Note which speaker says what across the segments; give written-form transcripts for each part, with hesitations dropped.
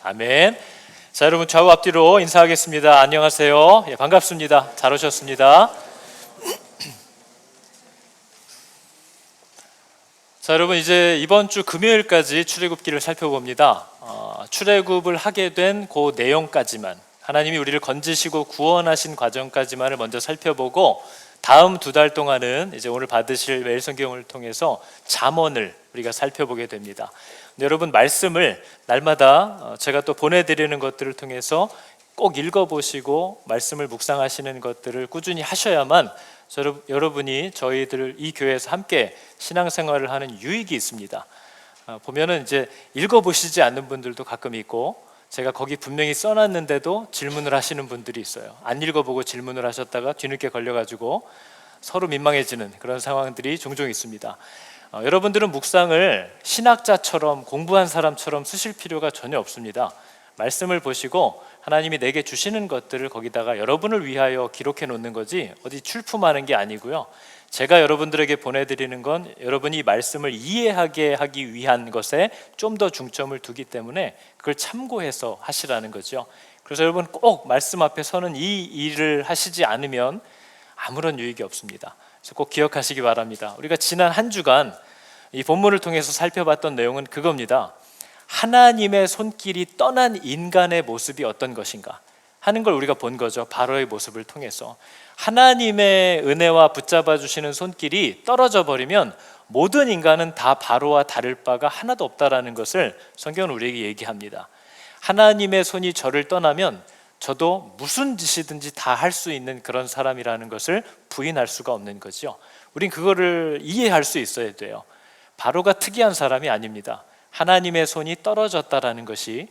Speaker 1: 아멘. 자, 여러분 좌우 앞뒤로 인사하겠습니다. 안녕하세요. 반갑습니다. 잘 오셨습니다. 자, 여러분 이제 이번 주 금요일까지 출애굽기를 살펴봅니다. 출애굽을 하게 된 그 내용까지만, 하나님이 우리를 건지시고 구원하신 과정까지만을 먼저 살펴보고, 다음 2달 동안은 이제 오늘 받으실 매일 성경을 통해서 잠언을 우리가 살펴보게 됩니다. 여러분 말씀을 날마다 제가 또 보내드리는 것들을 통해서 꼭 읽어보시고 말씀을 묵상하시는 것들을 꾸준히 하셔야만 여러분이 저희들 이 교회에서 함께 신앙생활을 하는 유익이 있습니다. 보면은 이제 읽어보시지 않는 분들도 가끔 있고, 제가 거기 분명히 써놨는데도 질문을 하시는 분들이 있어요. 안 읽어보고 질문을 하셨다가 뒤늦게 걸려가지고 서로 민망해지는 그런 상황들이 종종 있습니다. 여러분들은 묵상을 신학자처럼 공부한 사람처럼 쓰실 필요가 전혀 없습니다. 말씀을 보시고 하나님이 내게 주시는 것들을 거기다가 여러분을 위하여 기록해 놓는 거지 어디 출품하는 게 아니고요. 제가 여러분들에게 보내드리는 건 여러분이 말씀을 이해하게 하기 위한 것에 좀 더 중점을 두기 때문에 그걸 참고해서 하시라는 거죠. 그래서 여러분 꼭 말씀 앞에 서는 이 일을 하시지 않으면 아무런 유익이 없습니다. 그래서 꼭 기억하시기 바랍니다. 우리가 지난 한 주간 이 본문을 통해서 살펴봤던 내용은 그겁니다. 하나님의 손길이 떠난 인간의 모습이 어떤 것인가 하는 걸 우리가 본 거죠. 바로의 모습을 통해서. 하나님의 은혜와 붙잡아 주시는 손길이 떨어져 버리면 모든 인간은 다 바로와 다를 바가 하나도 없다라는 것을 성경은 우리에게 얘기합니다. 하나님의 손이 저를 떠나면 저도 무슨 짓이든지 다 할 수 있는 그런 사람이라는 것을 부인할 수가 없는 거죠. 우린 그거를 이해할 수 있어야 돼요. 바로가 특이한 사람이 아닙니다. 하나님의 손이 떨어졌다라는 것이,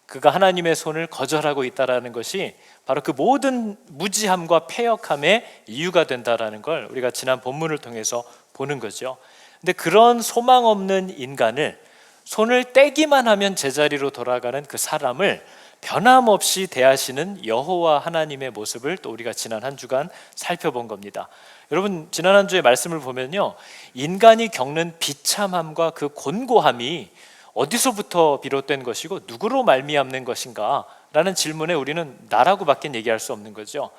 Speaker 1: 그가 하나님의 손을 거절하고 있다라는 것이 바로 그 모든 무지함과 패역함의 이유가 된다라는 걸 우리가 지난 본문을 통해서 보는 거죠. 근데 그런 소망 없는 인간을, 손을 떼기만 하면 제자리로 돌아가는 그 사람을 변함없이 대하시는 여호와 하나님의 모습을 또 우리가 지난 한 주간 살펴본 겁니다. 여러분 지난 한 주의 말씀을 보면요, 인간이 겪는 비참함과 그 곤고함이 어디서부터 비롯된 것이고 누구로 말미암는 것인가 라는 질문에 우리는 나라고밖에 얘기할 수 없는 거죠.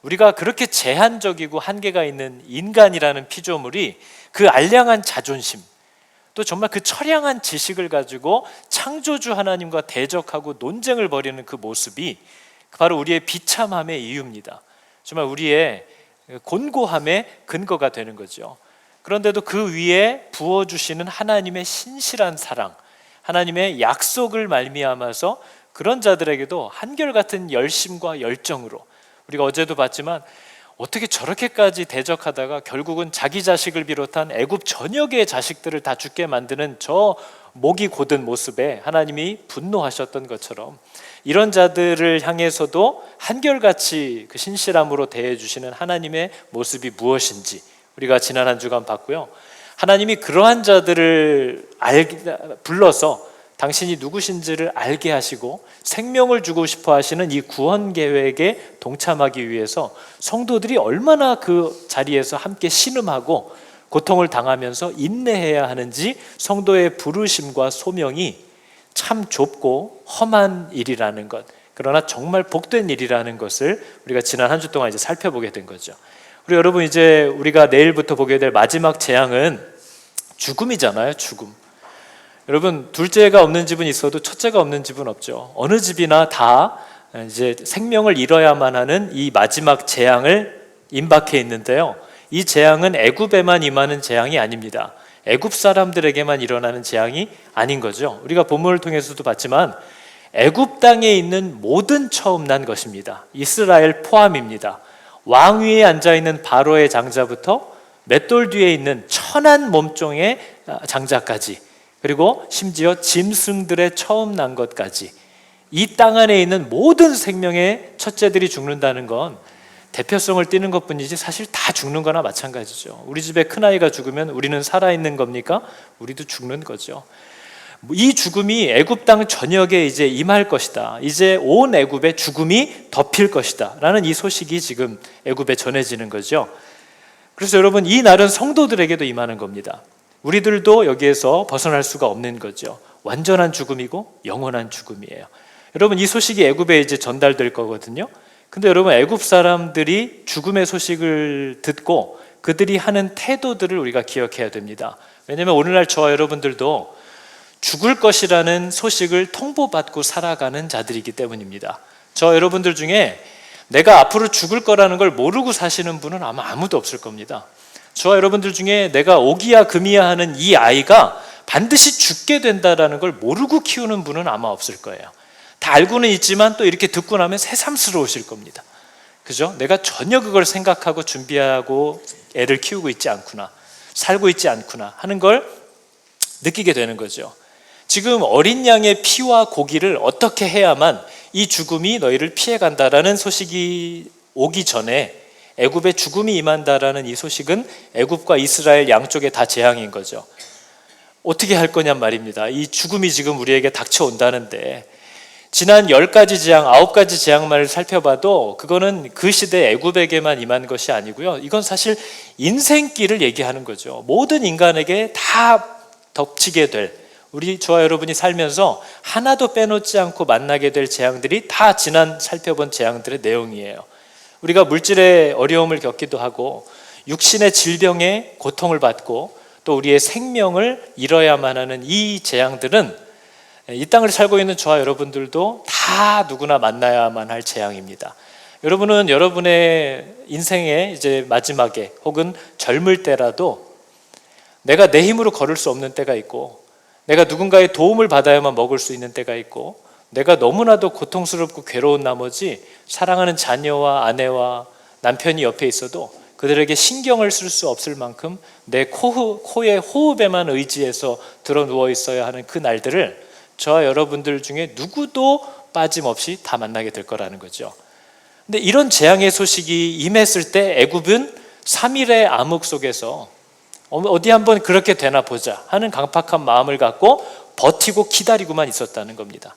Speaker 1: 우리가 그렇게 제한적이고 한계가 있는 인간이라는 피조물이 그 알량한 자존심, 또 정말 그 처량한 지식을 가지고 창조주 하나님과 대적하고 논쟁을 벌이는 그 모습이 바로 우리의 비참함의 이유입니다. 정말 우리의 곤고함의 근거가 되는 거죠. 그런데도 그 위에 부어주시는 하나님의 신실한 사랑, 하나님의 약속을 말미암아서 그런 자들에게도 한결같은 열심과 열정으로, 우리가 어제도 봤지만 어떻게 저렇게까지 대적하다가 결국은 자기 자식을 비롯한 애굽 전역의 자식들을 다 죽게 만드는 저 목이 곧은 모습에 하나님이 분노하셨던 것처럼, 이런 자들을 향해서도 한결같이 그 신실함으로 대해주시는 하나님의 모습이 무엇인지 우리가 지난 한 주간 봤고요. 하나님이 그러한 자들을 불러서 당신이 누구신지를 알게 하시고 생명을 주고 싶어 하시는 이 구원 계획에 동참하기 위해서 성도들이 얼마나 그 자리에서 함께 신음하고 고통을 당하면서 인내해야 하는지, 성도의 부르심과 소명이 참 좁고 험한 일이라는 것, 그러나 정말 복된 일이라는 것을 우리가 지난 한 주 동안 이제 살펴보게 된 거죠. 우리 여러분 이제 우리가 내일부터 보게 될 마지막 재앙은 죽음이잖아요. 죽음. 여러분 둘째가 없는 집은 있어도 첫째가 없는 집은 없죠. 어느 집이나 다 이제 생명을 잃어야만 하는 이 마지막 재앙을 임박해 있는데요. 이 재앙은 애굽에만 임하는 재앙이 아닙니다. 애굽 사람들에게만 일어나는 재앙이 아닌 거죠. 우리가 본문을 통해서도 봤지만 애굽 땅에 있는 모든 처음 난 것입니다. 이스라엘 포함입니다. 왕위에 앉아있는 바로의 장자부터 맷돌 뒤에 있는 천한 몸종의 장자까지, 그리고 심지어 짐승들의 처음 난 것까지, 이 땅 안에 있는 모든 생명의 첫째들이 죽는다는 건 대표성을 띠는 것뿐이지 사실 다 죽는 거나 마찬가지죠. 우리 집에 큰아이가 죽으면 우리는 살아있는 겁니까? 우리도 죽는 거죠. 이 죽음이 애굽 땅 전역에 이제 임할 것이다, 이제 온 애굽에 죽음이 덮일 것이다 라는 이 소식이 지금 애굽에 전해지는 거죠. 그래서 여러분 이 날은 성도들에게도 임하는 겁니다. 우리들도 여기에서 벗어날 수가 없는 거죠. 완전한 죽음이고 영원한 죽음이에요. 여러분, 이 소식이 애굽에 이제 전달될 거거든요. 근데 여러분, 애굽 사람들이 죽음의 소식을 듣고 그들이 하는 태도들을 우리가 기억해야 됩니다. 왜냐하면 오늘날 저와 여러분들도 죽을 것이라는 소식을 통보받고 살아가는 자들이기 때문입니다. 저 여러분들 중에 내가 앞으로 죽을 거라는 걸 모르고 사시는 분은 아마 아무도 없을 겁니다. 저와 여러분들 중에 내가 오기야 금이야 하는 이 아이가 반드시 죽게 된다는 걸 모르고 키우는 분은 아마 없을 거예요. 다 알고는 있지만 또 이렇게 듣고 나면 새삼스러우실 겁니다. 그죠? 내가 전혀 그걸 생각하고 준비하고 애를 키우고 있지 않구나, 살고 있지 않구나 하는 걸 느끼게 되는 거죠. 지금 어린 양의 피와 고기를 어떻게 해야만 이 죽음이 너희를 피해간다라는 소식이 오기 전에 애굽에 죽음이 임한다라는 이 소식은 애굽과 이스라엘 양쪽에 다 재앙인 거죠. 어떻게 할 거냔 말입니다. 이 죽음이 지금 우리에게 닥쳐온다는데 지난 10가지 재앙, 9가지 재앙만을 살펴봐도 그거는 그 시대 애굽에게만 임한 것이 아니고요. 이건 사실 인생길을 얘기하는 거죠. 모든 인간에게 다 덮치게 될, 우리 저와 여러분이 살면서 하나도 빼놓지 않고 만나게 될 재앙들이 다 지난 살펴본 재앙들의 내용이에요. 우리가 물질의 어려움을 겪기도 하고 육신의 질병에 고통을 받고 또 우리의 생명을 잃어야만 하는 이 재앙들은 이 땅을 살고 있는 저와 여러분들도 다 누구나 만나야만 할 재앙입니다. 여러분은 여러분의 인생의 이제 마지막에 혹은 젊을 때라도 내가 내 힘으로 걸을 수 없는 때가 있고, 내가 누군가의 도움을 받아야만 먹을 수 있는 때가 있고, 내가 너무나도 고통스럽고 괴로운 나머지 사랑하는 자녀와 아내와 남편이 옆에 있어도 그들에게 신경을 쓸 수 없을 만큼 내 코의 호흡에만 의지해서 들어 누워 있어야 하는 그 날들을 저와 여러분들 중에 누구도 빠짐없이 다 만나게 될 거라는 거죠. 근데 이런 재앙의 소식이 임했을 때 애굽은 3일의 암흑 속에서 어디 한번 그렇게 되나 보자 하는 강팍한 마음을 갖고 버티고 기다리고만 있었다는 겁니다.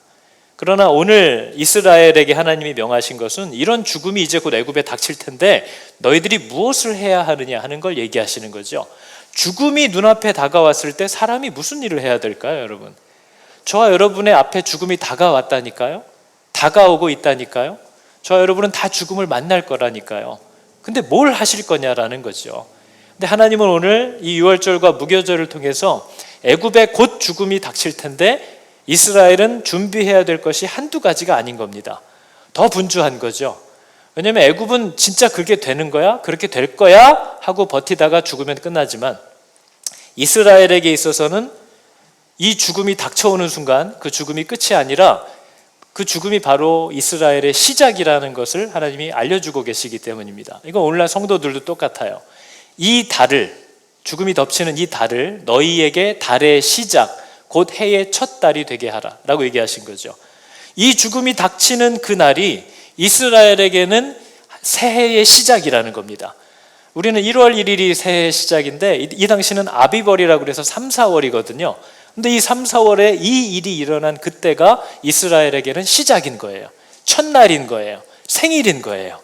Speaker 1: 그러나 오늘 이스라엘에게 하나님이 명하신 것은 이런 죽음이 이제 곧 애굽에 닥칠 텐데 너희들이 무엇을 해야 하느냐 하는 걸 얘기하시는 거죠. 죽음이 눈앞에 다가왔을 때 사람이 무슨 일을 해야 될까요, 여러분? 저와 여러분의 앞에 죽음이 다가왔다니까요. 다가오고 있다니까요. 저와 여러분은 다 죽음을 만날 거라니까요. 근데 뭘 하실 거냐라는 거죠. 근데 하나님은 오늘 이 유월절과 무교절을 통해서 애굽에 곧 죽음이 닥칠 텐데 이스라엘은 준비해야 될 것이 한두 가지가 아닌 겁니다. 더 분주한 거죠. 왜냐하면 애굽은 진짜 그렇게 되는 거야? 그렇게 될 거야? 하고 버티다가 죽으면 끝나지만 이스라엘에게 있어서는 이 죽음이 닥쳐오는 순간 그 죽음이 끝이 아니라 그 죽음이 바로 이스라엘의 시작이라는 것을 하나님이 알려주고 계시기 때문입니다. 이건 오늘날 성도들도 똑같아요. 이 달을, 죽음이 덮치는 이 달을 너희에게 달의 시작, 곧 해의 첫 달이 되게 하라 라고 얘기하신 거죠. 이 죽음이 닥치는 그 날이 이스라엘에게는 새해의 시작이라는 겁니다. 우리는 1월 1일이 새해의 시작인데 이 당시는 아비벌이라고 해서 3, 4월이거든요. 근데 이 3, 4월에 이 일이 일어난 그때가 이스라엘에게는 시작인 거예요. 첫날인 거예요. 생일인 거예요.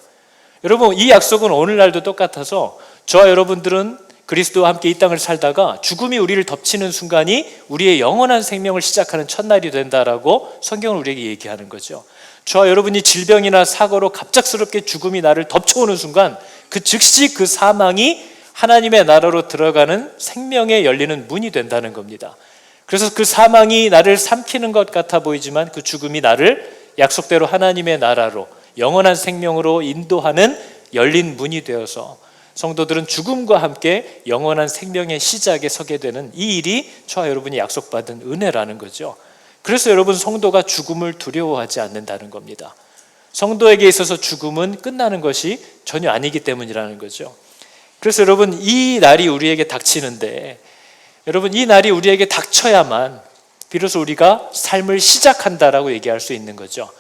Speaker 1: 여러분, 이 약속은 오늘날도 똑같아서 저와 여러분들은 그리스도와 함께 이 땅을 살다가 죽음이 우리를 덮치는 순간이 우리의 영원한 생명을 시작하는 첫날이 된다라고 성경은 우리에게 얘기하는 거죠. 저와 여러분이 질병이나 사고로 갑작스럽게 죽음이 나를 덮쳐오는 순간 그 즉시 그 사망이 하나님의 나라로 들어가는 생명에 열리는 문이 된다는 겁니다. 그래서 그 사망이 나를 삼키는 것 같아 보이지만 그 죽음이 나를 약속대로 하나님의 나라로 영원한 생명으로 인도하는 열린 문이 되어서 성도들은 죽음과 함께 영원한 생명의 시작에 서게 되는 이 일이 저와 여러분이 약속받은 은혜라는 거죠. 그래서 여러분, 성도가 죽음을 두려워하지 않는다는 겁니다. 성도에게 있어서 죽음은 끝나는 것이 전혀 아니기 때문이라는 거죠. 그래서 여러분, 이 날이 우리에게 닥치는데 여러분, 이 날이 우리에게 닥쳐야만 비로소 우리가 삶을 시작한다라고 얘기할 수 있는 거죠.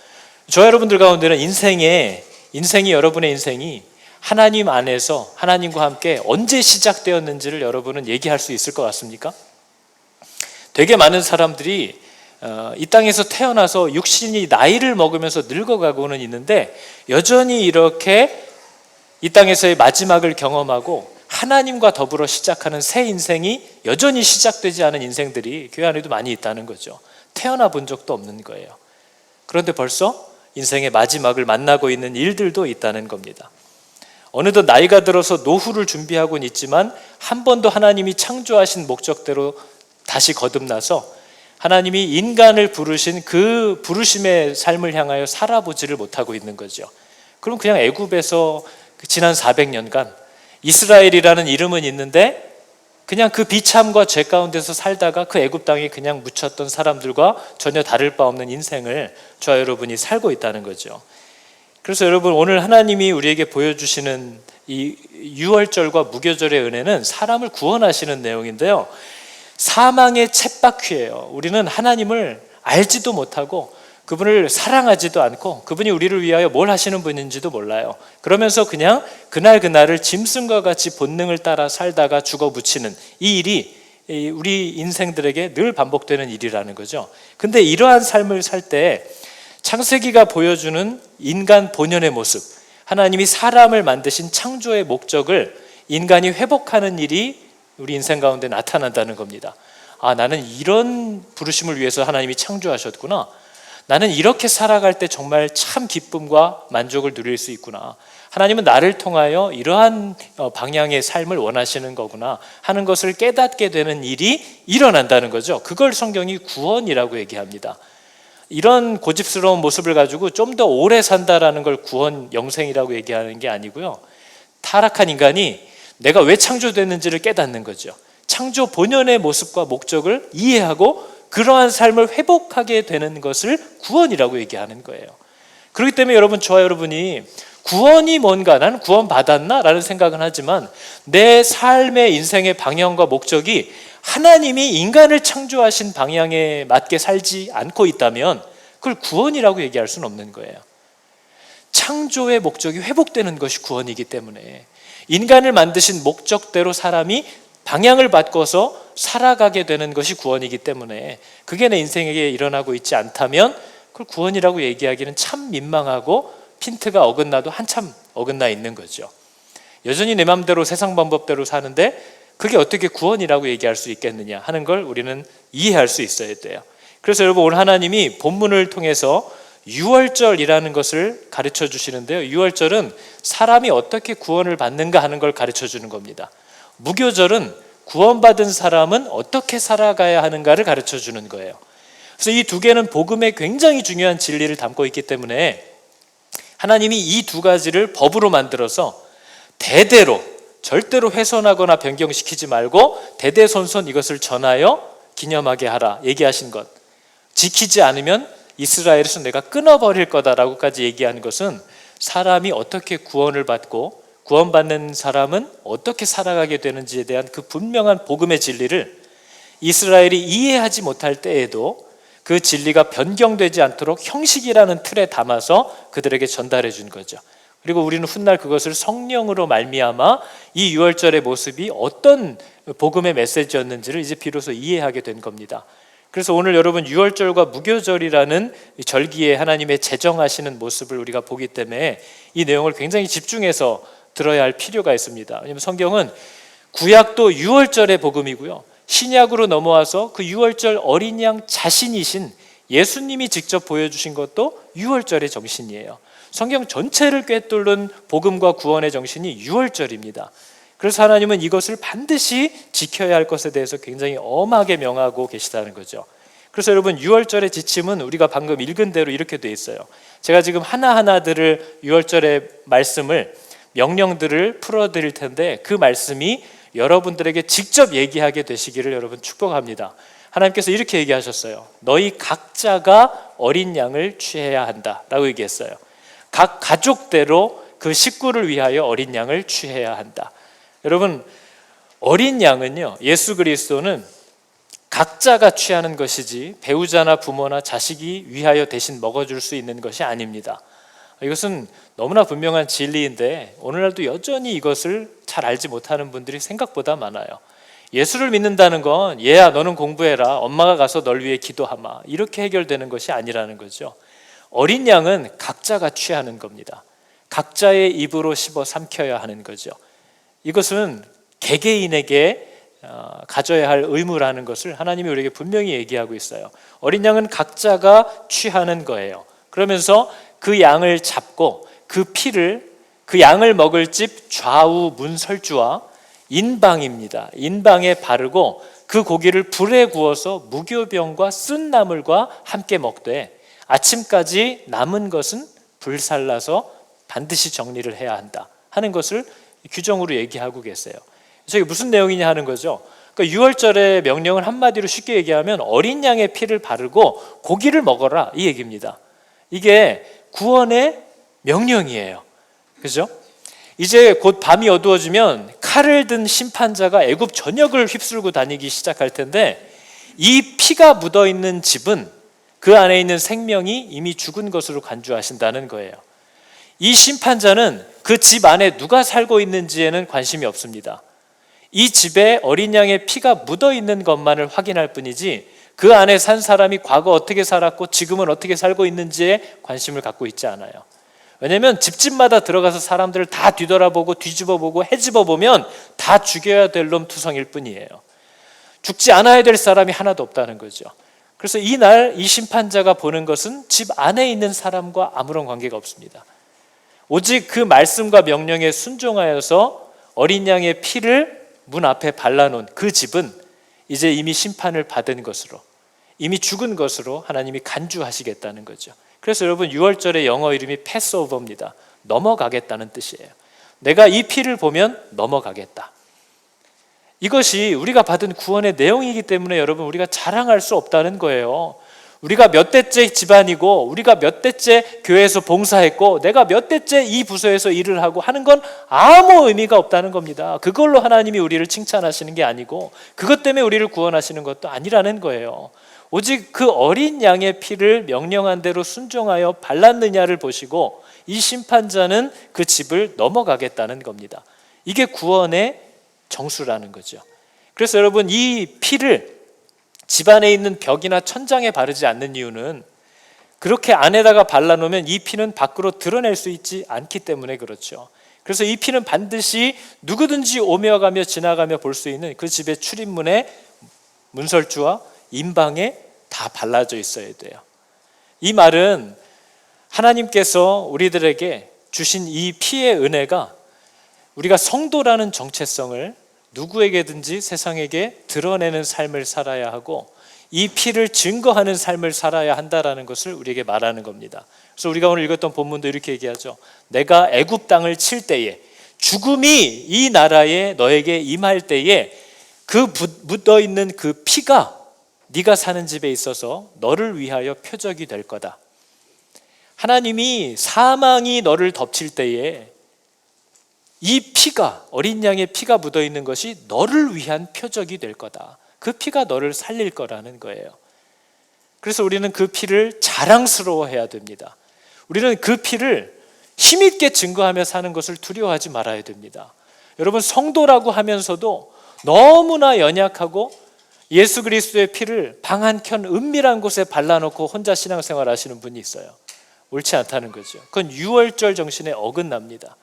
Speaker 1: 저 여러분들 가운데는 인생이 여러분의 인생이 하나님 안에서 하나님과 함께 언제 시작되었는지를 여러분은 얘기할 수 있을 것 같습니까? 되게 많은 사람들이 이 땅에서 태어나서 육신이 나이를 먹으면서 늙어가고는 있는데 여전히 이렇게 이 땅에서의 마지막을 경험하고 하나님과 더불어 시작하는 새 인생이 여전히 시작되지 않은 인생들이 교회 안에도 많이 있다는 거죠. 태어나 본 적도 없는 거예요. 그런데 벌써 인생의 마지막을 만나고 있는 일들도 있다는 겁니다. 어느덧 나이가 들어서 노후를 준비하고는 있지만 한 번도 하나님이 창조하신 목적대로 다시 거듭나서 하나님이 인간을 부르신 그 부르심의 삶을 향하여 살아보지를 못하고 있는 거죠. 그럼 그냥 애굽에서 지난 400년간 이스라엘이라는 이름은 있는데 그냥 그 비참과 죄 가운데서 살다가 그 애굽 땅에 그냥 묻혔던 사람들과 전혀 다를 바 없는 인생을 저와 여러분이 살고 있다는 거죠. 그래서 여러분, 오늘 하나님이 우리에게 보여주시는 이 유월절과 무교절의 은혜는 사람을 구원하시는 내용인데요, 사망의 쳇바퀴예요. 우리는 하나님을 알지도 못하고 그분을 사랑하지도 않고 그분이 우리를 위하여 뭘 하시는 분인지도 몰라요. 그러면서 그냥 그날그날을 짐승과 같이 본능을 따라 살다가 죽어 묻히는 이 일이 우리 인생들에게 늘 반복되는 일이라는 거죠. 근데 이러한 삶을 살 때 창세기가 보여주는 인간 본연의 모습, 하나님이 사람을 만드신 창조의 목적을 인간이 회복하는 일이 우리 인생 가운데 나타난다는 겁니다. 아, 나는 이런 부르심을 위해서 하나님이 창조하셨구나. 나는 이렇게 살아갈 때 정말 참 기쁨과 만족을 누릴 수 있구나. 하나님은 나를 통하여 이러한 방향의 삶을 원하시는 거구나 하는 것을 깨닫게 되는 일이 일어난다는 거죠. 그걸 성경이 구원이라고 얘기합니다. 이런 고집스러운 모습을 가지고 좀 더 오래 산다라는 걸 구원, 영생이라고 얘기하는 게 아니고요, 타락한 인간이 내가 왜 창조됐는지를 깨닫는 거죠. 창조 본연의 모습과 목적을 이해하고 그러한 삶을 회복하게 되는 것을 구원이라고 얘기하는 거예요. 그렇기 때문에 여러분, 저와 여러분이 구원이 뭔가, 나는 구원 받았나? 라는 생각은 하지만 내 삶의 인생의 방향과 목적이 하나님이 인간을 창조하신 방향에 맞게 살지 않고 있다면 그걸 구원이라고 얘기할 수는 없는 거예요. 창조의 목적이 회복되는 것이 구원이기 때문에 인간을 만드신 목적대로 사람이 방향을 바꿔서 살아가게 되는 것이 구원이기 때문에 그게 내 인생에게 일어나고 있지 않다면 그걸 구원이라고 얘기하기는 참 민망하고 핀트가 어긋나도 한참 어긋나 있는 거죠. 여전히 내 마음대로 세상 방법대로 사는데 그게 어떻게 구원이라고 얘기할 수 있겠느냐 하는 걸 우리는 이해할 수 있어야 돼요. 그래서 여러분, 오늘 하나님이 본문을 통해서 유월절이라는 것을 가르쳐 주시는데요, 유월절은 사람이 어떻게 구원을 받는가 하는 걸 가르쳐 주는 겁니다. 무교절은 구원받은 사람은 어떻게 살아가야 하는가를 가르쳐 주는 거예요. 그래서 이 두 개는 복음에 굉장히 중요한 진리를 담고 있기 때문에 하나님이 이 두 가지를 법으로 만들어서 대대로 절대로 훼손하거나 변경시키지 말고 대대손손 이것을 전하여 기념하게 하라 얘기하신 것, 지키지 않으면 이스라엘에서 내가 끊어버릴 거다라고까지 얘기하는 것은 사람이 어떻게 구원을 받고 구원받는 사람은 어떻게 살아가게 되는지에 대한 그 분명한 복음의 진리를 이스라엘이 이해하지 못할 때에도 그 진리가 변경되지 않도록 형식이라는 틀에 담아서 그들에게 전달해 준 거죠. 그리고 우리는 훗날 그것을 성령으로 말미암아 이 유월절의 모습이 어떤 복음의 메시지였는지를 이제 비로소 이해하게 된 겁니다. 그래서 오늘 여러분, 유월절과 무교절이라는 절기에 하나님의 제정하시는 모습을 우리가 보기 때문에 이 내용을 굉장히 집중해서 들어야 할 필요가 있습니다. 왜냐하면 성경은 구약도 유월절의 복음이고요, 신약으로 넘어와서 그 유월절 어린 양 자신이신 예수님이 직접 보여주신 것도 유월절의 정신이에요. 성경 전체를 꿰뚫는 복음과 구원의 정신이 유월절입니다. 그래서 하나님은 이것을 반드시 지켜야 할 것에 대해서 굉장히 엄하게 명하고 계시다는 거죠. 그래서 여러분, 유월절의 지침은 우리가 방금 읽은 대로 이렇게 돼 있어요. 제가 지금 하나하나들을 유월절의 말씀을, 명령들을 풀어드릴 텐데 그 말씀이 여러분들에게 직접 얘기하게 되시기를 여러분 축복합니다. 하나님께서 이렇게 얘기하셨어요. 너희 각자가 어린 양을 취해야 한다 라고 얘기했어요. 각 가족대로 그 식구를 위하여 어린 양을 취해야 한다. 여러분, 어린 양은요, 예수 그리스도는 각자가 취하는 것이지 배우자나 부모나 자식이 위하여 대신 먹어줄 수 있는 것이 아닙니다. 이것은 너무나 분명한 진리인데 오늘날도 여전히 이것을 잘 알지 못하는 분들이 생각보다 많아요. 예수를 믿는다는 건 얘야 너는 공부해라, 엄마가 가서 널 위해 기도하마, 이렇게 해결되는 것이 아니라는 거죠. 어린 양은 각자가 취하는 겁니다. 각자의 입으로 씹어 삼켜야 하는 거죠. 이것은 개개인에게 가져야 할 의무라는 것을 하나님이 우리에게 분명히 얘기하고 있어요. 어린 양은 각자가 취하는 거예요. 그러면서 그 양을 잡고 그 피를 그 양을 먹을 집 좌우 문설주와 인방입니다. 인방에 바르고 그 고기를 불에 구워서 무교병과 쓴 나물과 함께 먹되 아침까지 남은 것은 불살라서 반드시 정리를 해야 한다 하는 것을 규정으로 얘기하고 계세요. 그래서 이게 무슨 내용이냐 하는 거죠. 그러니까 유월절의 명령을 한마디로 쉽게 얘기하면 어린 양의 피를 바르고 고기를 먹어라 이 얘기입니다. 이게 구원의 명령이에요. 그죠? 이제 곧 밤이 어두워지면 칼을 든 심판자가 애굽 전역을 휩쓸고 다니기 시작할 텐데 이 피가 묻어있는 집은 그 안에 있는 생명이 이미 죽은 것으로 간주하신다는 거예요. 이 심판자는 그 집 안에 누가 살고 있는지에는 관심이 없습니다. 이 집에 어린 양의 피가 묻어있는 것만을 확인할 뿐이지 그 안에 산 사람이 과거 어떻게 살았고 지금은 어떻게 살고 있는지에 관심을 갖고 있지 않아요. 왜냐하면 집집마다 들어가서 사람들을 다 뒤돌아보고 뒤집어보고 헤집어보면 다 죽여야 될 놈 투성일 뿐이에요. 죽지 않아야 될 사람이 하나도 없다는 거죠. 그래서 이날 이 심판자가 보는 것은 집 안에 있는 사람과 아무런 관계가 없습니다. 오직 그 말씀과 명령에 순종하여서 어린 양의 피를 문 앞에 발라놓은 그 집은 이제 이미 심판을 받은 것으로, 이미 죽은 것으로 하나님이 간주하시겠다는 거죠. 그래서 여러분 유월절의 영어 이름이 패스오버입니다. 넘어가겠다는 뜻이에요. 내가 이 피를 보면 넘어가겠다. 이것이 우리가 받은 구원의 내용이기 때문에 여러분 우리가 자랑할 수 없다는 거예요. 우리가 몇 대째 집안이고 우리가 몇 대째 교회에서 봉사했고 내가 몇 대째 이 부서에서 일을 하고 하는 건 아무 의미가 없다는 겁니다. 그걸로 하나님이 우리를 칭찬하시는 게 아니고 그것 때문에 우리를 구원하시는 것도 아니라는 거예요. 오직 그 어린 양의 피를 명령한 대로 순종하여 발랐느냐를 보시고 이 심판자는 그 집을 넘어가겠다는 겁니다. 이게 구원의 정수라는 거죠. 그래서 여러분 이 피를 집안에 있는 벽이나 천장에 바르지 않는 이유는 그렇게 안에다가 발라놓으면 이 피는 밖으로 드러낼 수 있지 않기 때문에 그렇죠. 그래서 이 피는 반드시 누구든지 오며 가며 지나가며 볼 수 있는 그 집의 출입문에 문설주와 인방에 다 발라져 있어야 돼요. 이 말은 하나님께서 우리들에게 주신 이 피의 은혜가 우리가 성도라는 정체성을 누구에게든지 세상에게 드러내는 삶을 살아야 하고 이 피를 증거하는 삶을 살아야 한다라는 것을 우리에게 말하는 겁니다. 그래서 우리가 오늘 읽었던 본문도 이렇게 얘기하죠. 내가 애굽 땅을 칠 때에 죽음이 이 나라에 너에게 임할 때에 그 묻어있는 그 피가 네가 사는 집에 있어서 너를 위하여 표적이 될 거다. 하나님이 사망이 너를 덮칠 때에 이 피가 어린 양의 피가 묻어있는 것이 너를 위한 표적이 될 거다. 그 피가 너를 살릴 거라는 거예요. 그래서 우리는 그 피를 자랑스러워해야 됩니다. 우리는 그 피를 힘있게 증거하며 사는 것을 두려워하지 말아야 됩니다. 여러분 성도라고 하면서도 너무나 연약하고 예수 그리스도의 피를 방 한켠 은밀한 곳에 발라놓고 혼자 신앙생활 하시는 분이 있어요. 옳지 않다는 거죠. 그건 유월절 정신에 어긋납니다.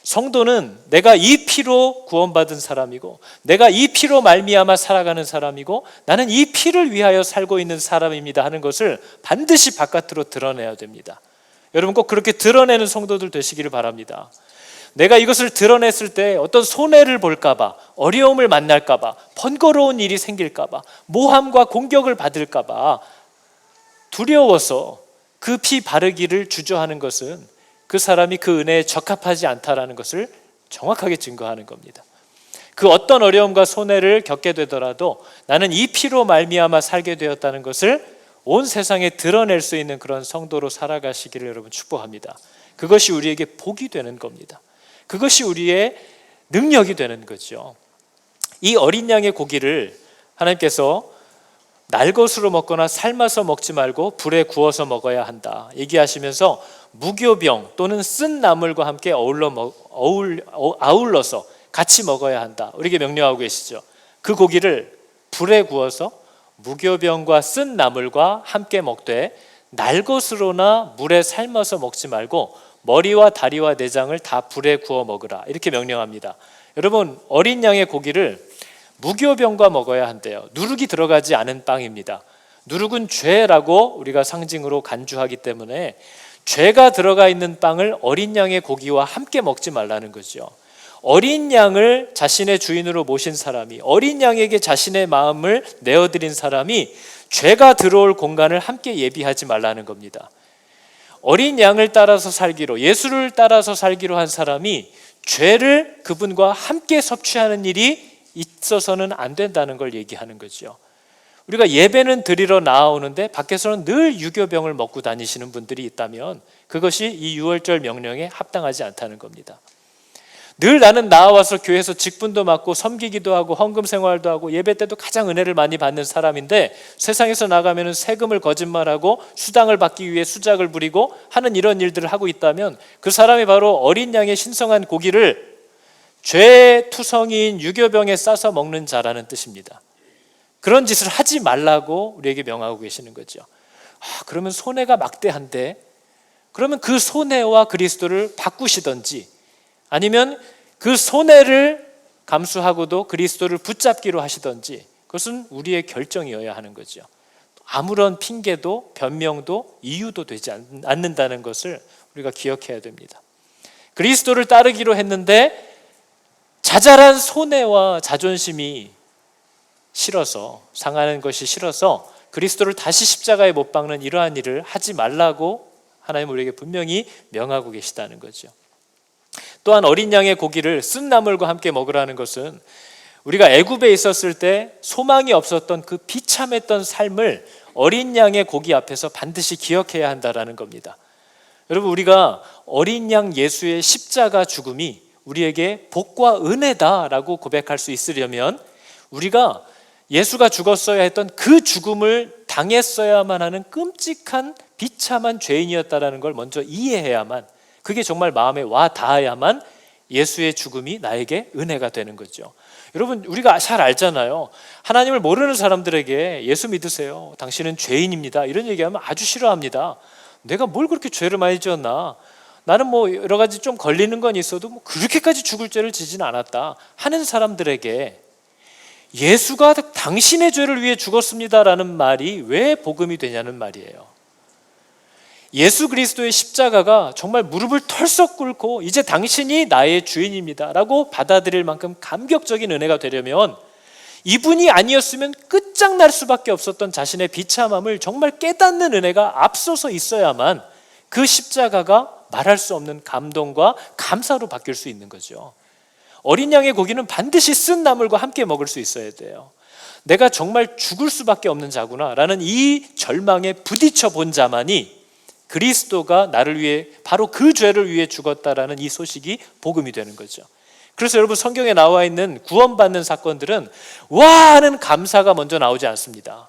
Speaker 1: 성도는 내가 이 피로 구원받은 사람이고 내가 이 피로 말미암아 살아가는 사람이고 나는 이 피를 위하여 살고 있는 사람입니다 하는 것을 반드시 바깥으로 드러내야 됩니다. 여러분 꼭 그렇게 드러내는 성도들 되시기를 바랍니다. 내가 이것을 드러냈을 때 어떤 손해를 볼까 봐, 어려움을 만날까 봐, 번거로운 일이 생길까 봐, 모함과 공격을 받을까 봐 두려워서 그 피 바르기를 주저하는 것은 그 사람이 그 은혜에 적합하지 않다라는 것을 정확하게 증거하는 겁니다. 그 어떤 어려움과 손해를 겪게 되더라도 나는 이 피로 말미암아 살게 되었다는 것을 온 세상에 드러낼 수 있는 그런 성도로 살아가시기를 여러분 축복합니다. 그것이 우리에게 복이 되는 겁니다. 그것이 우리의 능력이 되는 거죠. 이 어린 양의 고기를 하나님께서 날것으로 먹거나 삶아서 먹지 말고 불에 구워서 먹어야 한다 얘기하시면서 무교병 또는 쓴 나물과 함께 아울러서 같이 먹어야 한다 우리에게 명령하고 계시죠. 그 고기를 불에 구워서 무교병과 쓴 나물과 함께 먹되 날것으로나 물에 삶아서 먹지 말고 머리와 다리와 내장을 다 불에 구워 먹으라 이렇게 명령합니다. 여러분 어린 양의 고기를 무교병과 먹어야 한대요. 누룩이 들어가지 않은 빵입니다. 누룩은 죄라고 우리가 상징으로 간주하기 때문에 죄가 들어가 있는 빵을 어린 양의 고기와 함께 먹지 말라는 거죠. 어린 양을 자신의 주인으로 모신 사람이, 어린 양에게 자신의 마음을 내어드린 사람이 죄가 들어올 공간을 함께 예비하지 말라는 겁니다. 어린 양을 따라서 살기로, 예수를 따라서 살기로 한 사람이 죄를 그분과 함께 섭취하는 일이 있어서는 안 된다는 걸 얘기하는 거죠. 우리가 예배는 드리러 나아오는데 밖에서는 늘 유교병을 먹고 다니시는 분들이 있다면 그것이 이 유월절 명령에 합당하지 않다는 겁니다. 늘 나는 나와서 교회에서 직분도 맡고 섬기기도 하고 헌금 생활도 하고 예배 때도 가장 은혜를 많이 받는 사람인데 세상에서 나가면 세금을 거짓말하고 수당을 받기 위해 수작을 부리고 하는 이런 일들을 하고 있다면 그 사람이 바로 어린 양의 신성한 고기를 죄투성이인 유교병에 싸서 먹는 자라는 뜻입니다. 그런 짓을 하지 말라고 우리에게 명하고 계시는 거죠. 그러면 손해가 막대한데, 그러면 그 손해와 그리스도를 바꾸시든지 아니면 그 손해를 감수하고도 그리스도를 붙잡기로 하시든지, 그것은 우리의 결정이어야 하는 거죠. 아무런 핑계도 변명도 이유도 되지 않는다는 것을 우리가 기억해야 됩니다. 그리스도를 따르기로 했는데 자잘한 손해와 자존심이 싫어서, 상하는 것이 싫어서 그리스도를 다시 십자가에 못 박는 이러한 일을 하지 말라고 하나님 우리에게 분명히 명하고 계시다는 거죠. 또한 어린 양의 고기를 쓴 나물과 함께 먹으라는 것은 우리가 애굽에 있었을 때 소망이 없었던 그 비참했던 삶을 어린 양의 고기 앞에서 반드시 기억해야 한다는 겁니다. 여러분, 우리가 어린 양 예수의 십자가 죽음이 우리에게 복과 은혜다라고 고백할 수 있으려면 우리가 예수가 죽었어야 했던 그 죽음을 당했어야만 하는 끔찍한 비참한 죄인이었다는 걸 먼저 이해해야만, 그게 정말 마음에 와 닿아야만 예수의 죽음이 나에게 은혜가 되는 거죠. 여러분, 우리가 잘 알잖아요. 하나님을 모르는 사람들에게 예수 믿으세요, 당신은 죄인입니다, 이런 얘기하면 아주 싫어합니다. 내가 뭘 그렇게 죄를 많이 지었나, 나는 뭐 여러 가지 좀 걸리는 건 있어도 뭐 그렇게까지 죽을 죄를 지지는 않았다 하는 사람들에게 예수가 당신의 죄를 위해 죽었습니다라는 말이 왜 복음이 되냐는 말이에요. 예수 그리스도의 십자가가 정말 무릎을 털썩 꿇고 이제 당신이 나의 주인입니다 라고 받아들일 만큼 감격적인 은혜가 되려면, 이분이 아니었으면 끝장날 수밖에 없었던 자신의 비참함을 정말 깨닫는 은혜가 앞서서 있어야만 그 십자가가 말할 수 없는 감동과 감사로 바뀔 수 있는 거죠. 어린 양의 고기는 반드시 쓴 나물과 함께 먹을 수 있어야 돼요. 내가 정말 죽을 수밖에 없는 자구나 라는 이 절망에 부딪혀 본 자만이 그리스도가 나를 위해, 바로 그 죄를 위해 죽었다라는 이 소식이 복음이 되는 거죠. 그래서 여러분, 성경에 나와 있는 구원받는 사건들은 와 하는 감사가 먼저 나오지 않습니다.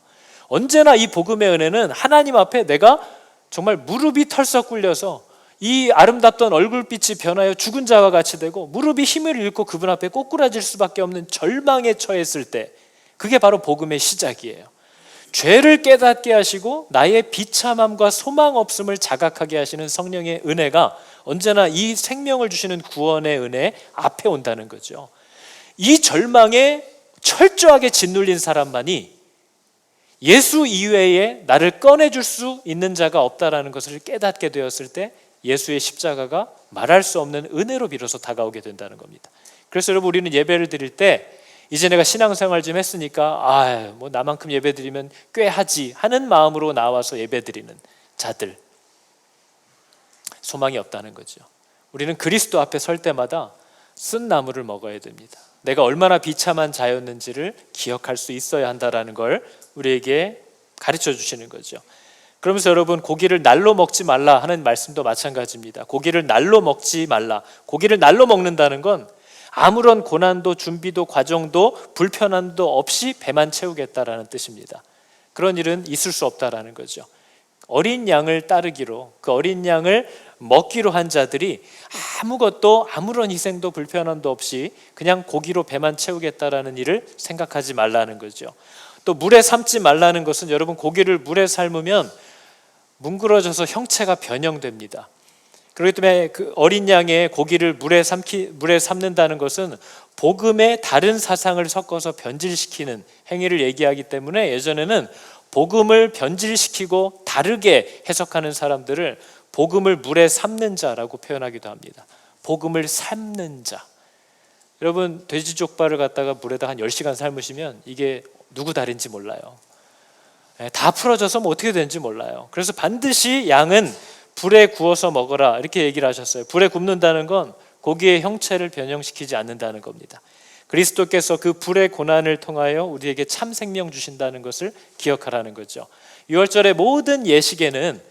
Speaker 1: 언제나 이 복음의 은혜는 하나님 앞에 내가 정말 무릎이 털썩 꿇려서 이 아름답던 얼굴빛이 변하여 죽은 자와 같이 되고 무릎이 힘을 잃고 그분 앞에 꼬꾸라질 수밖에 없는 절망에 처했을 때, 그게 바로 복음의 시작이에요. 죄를 깨닫게 하시고 나의 비참함과 소망 없음을 자각하게 하시는 성령의 은혜가 언제나 이 생명을 주시는 구원의 은혜 앞에 온다는 거죠. 이 절망에 철저하게 짓눌린 사람만이 예수 이외에 나를 꺼내줄 수 있는 자가 없다라는 것을 깨닫게 되었을 때 예수의 십자가가 말할 수 없는 은혜로 비로소 다가오게 된다는 겁니다. 그래서 여러분, 우리는 예배를 드릴 때 이제 내가 신앙생활 좀 했으니까 뭐 나만큼 예배 드리면 꽤 하지 하는 마음으로 나와서 예배 드리는 자들, 소망이 없다는 거죠. 우리는 그리스도 앞에 설 때마다 쓴 나물을 먹어야 됩니다. 내가 얼마나 비참한 자였는지를 기억할 수 있어야 한다는 걸 우리에게 가르쳐 주시는 거죠. 그러면서 여러분, 고기를 날로 먹지 말라 하는 말씀도 마찬가지입니다. 고기를 날로 먹지 말라. 고기를 날로 먹는다는 건 아무런 고난도 준비도 과정도 불편함도 없이 배만 채우겠다라는 뜻입니다. 그런 일은 있을 수 없다라는 거죠. 어린 양을 따르기로, 그 어린 양을 먹기로 한 자들이 아무것도, 아무런 희생도 불편함도 없이 그냥 고기로 배만 채우겠다라는 일을 생각하지 말라는 거죠. 또 물에 삶지 말라는 것은, 여러분, 고기를 물에 삶으면 뭉그러져서 형체가 변형됩니다. 그렇기 때문에 그 어린 양의 고기를 물에 삶는다는 것은 복음에 다른 사상을 섞어서 변질시키는 행위를 얘기하기 때문에 예전에는 복음을 변질시키고 다르게 해석하는 사람들을 복음을 물에 삶는 자라고 표현하기도 합니다. 복음을 삶는 자. 여러분, 돼지 족발을 갖다가 물에다 한 10시간 삶으시면 이게 누구 다리인지 몰라요. 다 풀어져서 뭐 어떻게 되는지 몰라요. 그래서 반드시 양은 불에 구워서 먹어라 이렇게 얘기를 하셨어요. 불에 굽는다는 건 고기의 형체를 변형시키지 않는다는 겁니다. 그리스도께서 그 불의 고난을 통하여 우리에게 참 생명 주신다는 것을 기억하라는 거죠. 유월절의 모든 예식에는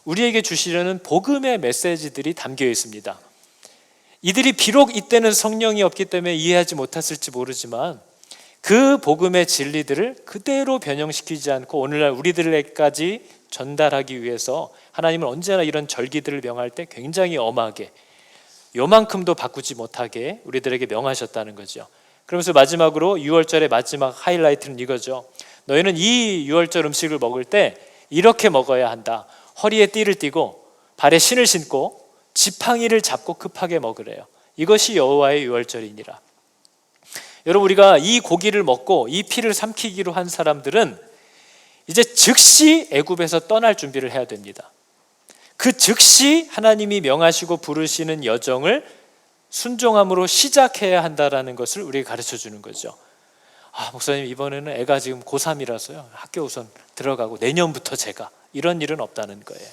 Speaker 1: 우리에게 주시려는 복음의 메시지들이 담겨 있습니다. 이들이 비록 이때는 성령이 없기 때문에 이해하지 못했을지 모르지만 그 복음의 진리들을 그대로 변형시키지 않고 오늘날 우리들에게까지 전달하기 위해서 하나님은 언제나 이런 절기들을 명할 때 굉장히 엄하게 요만큼도 바꾸지 못하게 우리들에게 명하셨다는 거죠. 그러면서 마지막으로 유월절의 마지막 하이라이트는 이거죠. 너희는 이 유월절 음식을 먹을 때 이렇게 먹어야 한다. 허리에 띠를 띠고 발에 신을 신고 지팡이를 잡고 급하게 먹으래요. 이것이 여호와의 유월절이니라. 여러분, 우리가 이 고기를 먹고 이 피를 삼키기로 한 사람들은 이제 즉시 애굽에서 떠날 준비를 해야 됩니다. 그 즉시 하나님이 명하시고 부르시는 여정을 순종함으로 시작해야 한다라는 것을 우리에게 가르쳐 주는 거죠. 목사님, 이번에는 애가 지금 고3이라서요 학교 우선 들어가고 내년부터 제가, 이런 일은 없다는 거예요.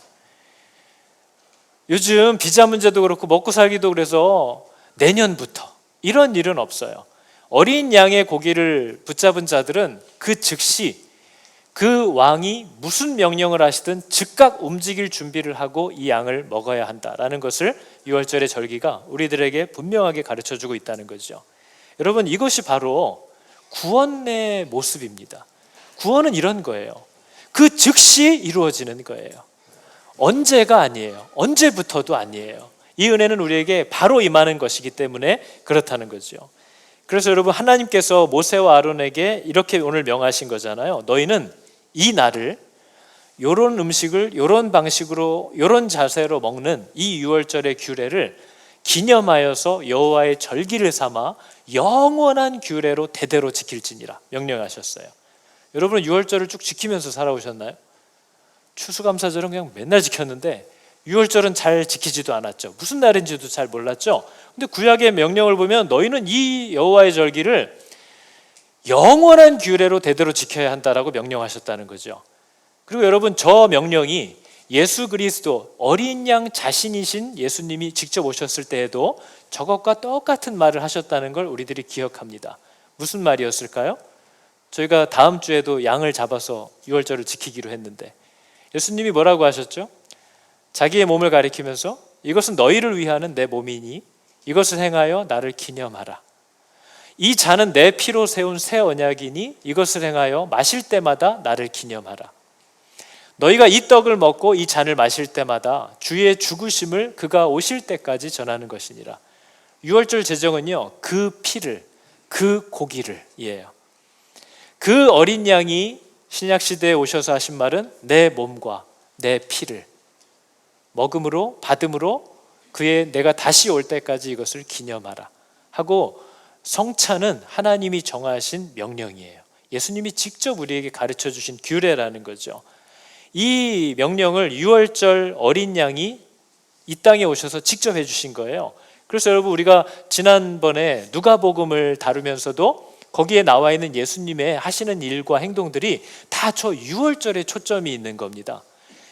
Speaker 1: 요즘 비자 문제도 그렇고 먹고 살기도 그래서 내년부터, 이런 일은 없어요. 어린 양의 고기를 붙잡은 자들은 그 즉시 그 왕이 무슨 명령을 하시든 즉각 움직일 준비를 하고 이 양을 먹어야 한다라는 것을 유월절의 절기가 우리들에게 분명하게 가르쳐주고 있다는 거죠. 여러분, 이것이 바로 구원의 모습입니다. 구원은 이런 거예요. 그 즉시 이루어지는 거예요. 언제가 아니에요. 언제부터도 아니에요. 이 은혜는 우리에게 바로 임하는 것이기 때문에 그렇다는 거죠. 그래서 여러분, 하나님께서 모세와 아론에게 이렇게 오늘 명하신 거잖아요. 너희는 이 날을 이런 음식을 이런 방식으로 이런 자세로 먹는 이 유월절의 규례를 기념하여서 여호와의 절기를 삼아 영원한 규례로 대대로 지킬지니라 명령하셨어요. 여러분은 유월절을 쭉 지키면서 살아오셨나요? 추수감사절은 그냥 맨날 지켰는데 유월절은 잘 지키지도 않았죠. 무슨 날인지도 잘 몰랐죠. 근데 구약의 명령을 보면 너희는 이 여호와의 절기를 영원한 규례로 대대로 지켜야 한다라고 명령하셨다는 거죠. 그리고 여러분, 저 명령이 예수 그리스도 어린 양 자신이신 예수님이 직접 오셨을 때에도 저것과 똑같은 말을 하셨다는 걸 우리들이 기억합니다. 무슨 말이었을까요? 저희가 다음 주에도 양을 잡아서 유월절을 지키기로 했는데 예수님이 뭐라고 하셨죠? 자기의 몸을 가리키면서 이것은 너희를 위하는 내 몸이니 이것을 행하여 나를 기념하라. 이 잔은 내 피로 세운 새 언약이니 이것을 행하여 마실 때마다 나를 기념하라. 너희가 이 떡을 먹고 이 잔을 마실 때마다 주의 죽으심을 그가 오실 때까지 전하는 것이니라. 유월절 제정은요, 그 피를, 그 고기를 이에요. 그 어린 양이 신약시대에 오셔서 하신 말은 내 몸과 내 피를 먹음으로 받음으로 그의 내가 다시 올 때까지 이것을 기념하라 하고, 성찬은 하나님이 정하신 명령이에요. 예수님이 직접 우리에게 가르쳐 주신 규례라는 거죠. 이 명령을 유월절 어린 양이 이 땅에 오셔서 직접 해주신 거예요. 그래서 여러분, 우리가 지난번에 누가복음을 다루면서도 거기에 나와 있는 예수님의 하시는 일과 행동들이 다 저 유월절에 초점이 있는 겁니다.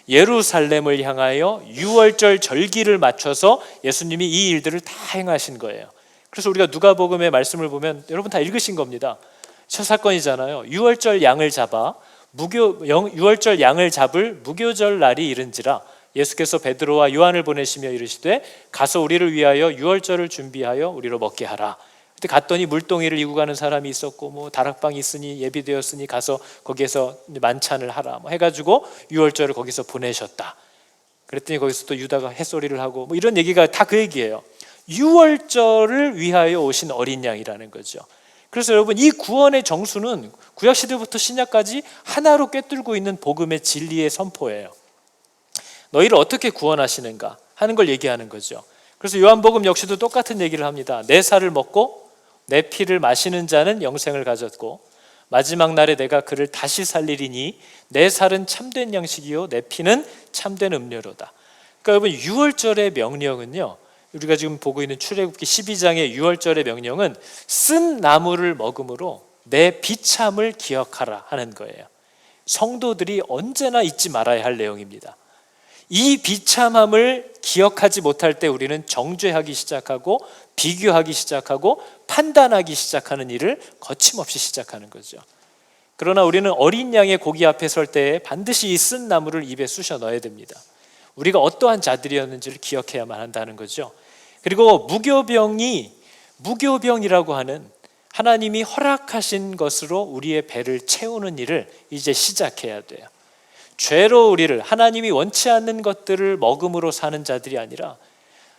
Speaker 1: 예루살렘을 향하여 유월절 절기를 맞춰서 예수님이 이 일들을 다 행하신 거예요. 그래서 우리가 누가복음의 말씀을 보면 여러분 다 읽으신 겁니다. 첫 사건이잖아요. 유월절 양을 잡아 유월절 양을 잡을 무교절 날이 이른지라 예수께서 베드로와 요한을 보내시며 이르시되 가서 우리를 위하여 유월절을 준비하여 우리로 먹게 하라. 그때 갔더니 물동이를 이고 가는 사람이 있었고 뭐 다락방이 있으니 예비되었으니 가서 거기에서 만찬을 하라 뭐 해가지고 유월절을 거기서 보내셨다. 그랬더니 거기서 또 유다가 햇소리를 하고 뭐 이런 얘기가 다 그 얘기예요. 유월절을 위하여 오신 어린 양이라는 거죠. 그래서 여러분, 이 구원의 정수는 구약시대부터 신약까지 하나로 꿰뚫고 있는 복음의 진리의 선포예요. 너희를 어떻게 구원하시는가? 하는 걸 얘기하는 거죠. 그래서 요한복음 역시도 똑같은 얘기를 합니다. 내 살을 먹고 내 피를 마시는 자는 영생을 가졌고 마지막 날에 내가 그를 다시 살리리니 내 살은 참된 양식이요 내 피는 참된 음료로다. 그러니까 여러분, 유월절의 명령은요, 우리가 지금 보고 있는 출애굽기 12장의 유월절의 명령은 쓴 나물을 먹음으로 내 비참을 기억하라 하는 거예요. 성도들이 언제나 잊지 말아야 할 내용입니다. 이 비참함을 기억하지 못할 때 우리는 정죄하기 시작하고 비교하기 시작하고 판단하기 시작하는 일을 거침없이 시작하는 거죠. 그러나 우리는 어린 양의 고기 앞에 설 때에 반드시 이 쓴 나물을 입에 쑤셔 넣어야 됩니다. 우리가 어떠한 자들이었는지를 기억해야만 한다는 거죠. 그리고 무교병이라고 하는 하나님이 허락하신 것으로 우리의 배를 채우는 일을 이제 시작해야 돼요. 죄로 우리를, 하나님이 원치 않는 것들을 먹음으로 사는 자들이 아니라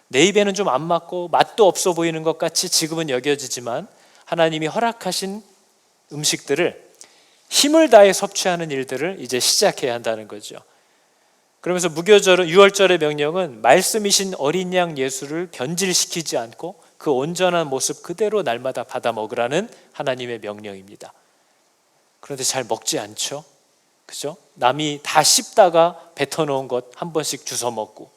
Speaker 1: 내 입에는 좀 안 맞고 맛도 없어 보이는 것 같이 지금은 여겨지지만 하나님이 허락하신 음식들을 힘을 다해 섭취하는 일들을 이제 시작해야 한다는 거죠. 그러면서 무교절은, 유월절의 명령은 말씀이신 어린 양 예수를 변질시키지 않고 그 온전한 모습 그대로 날마다 받아 먹으라는 하나님의 명령입니다. 그런데 잘 먹지 않죠? 그죠? 남이 다 씹다가 뱉어놓은 것 한 번씩 주워 먹고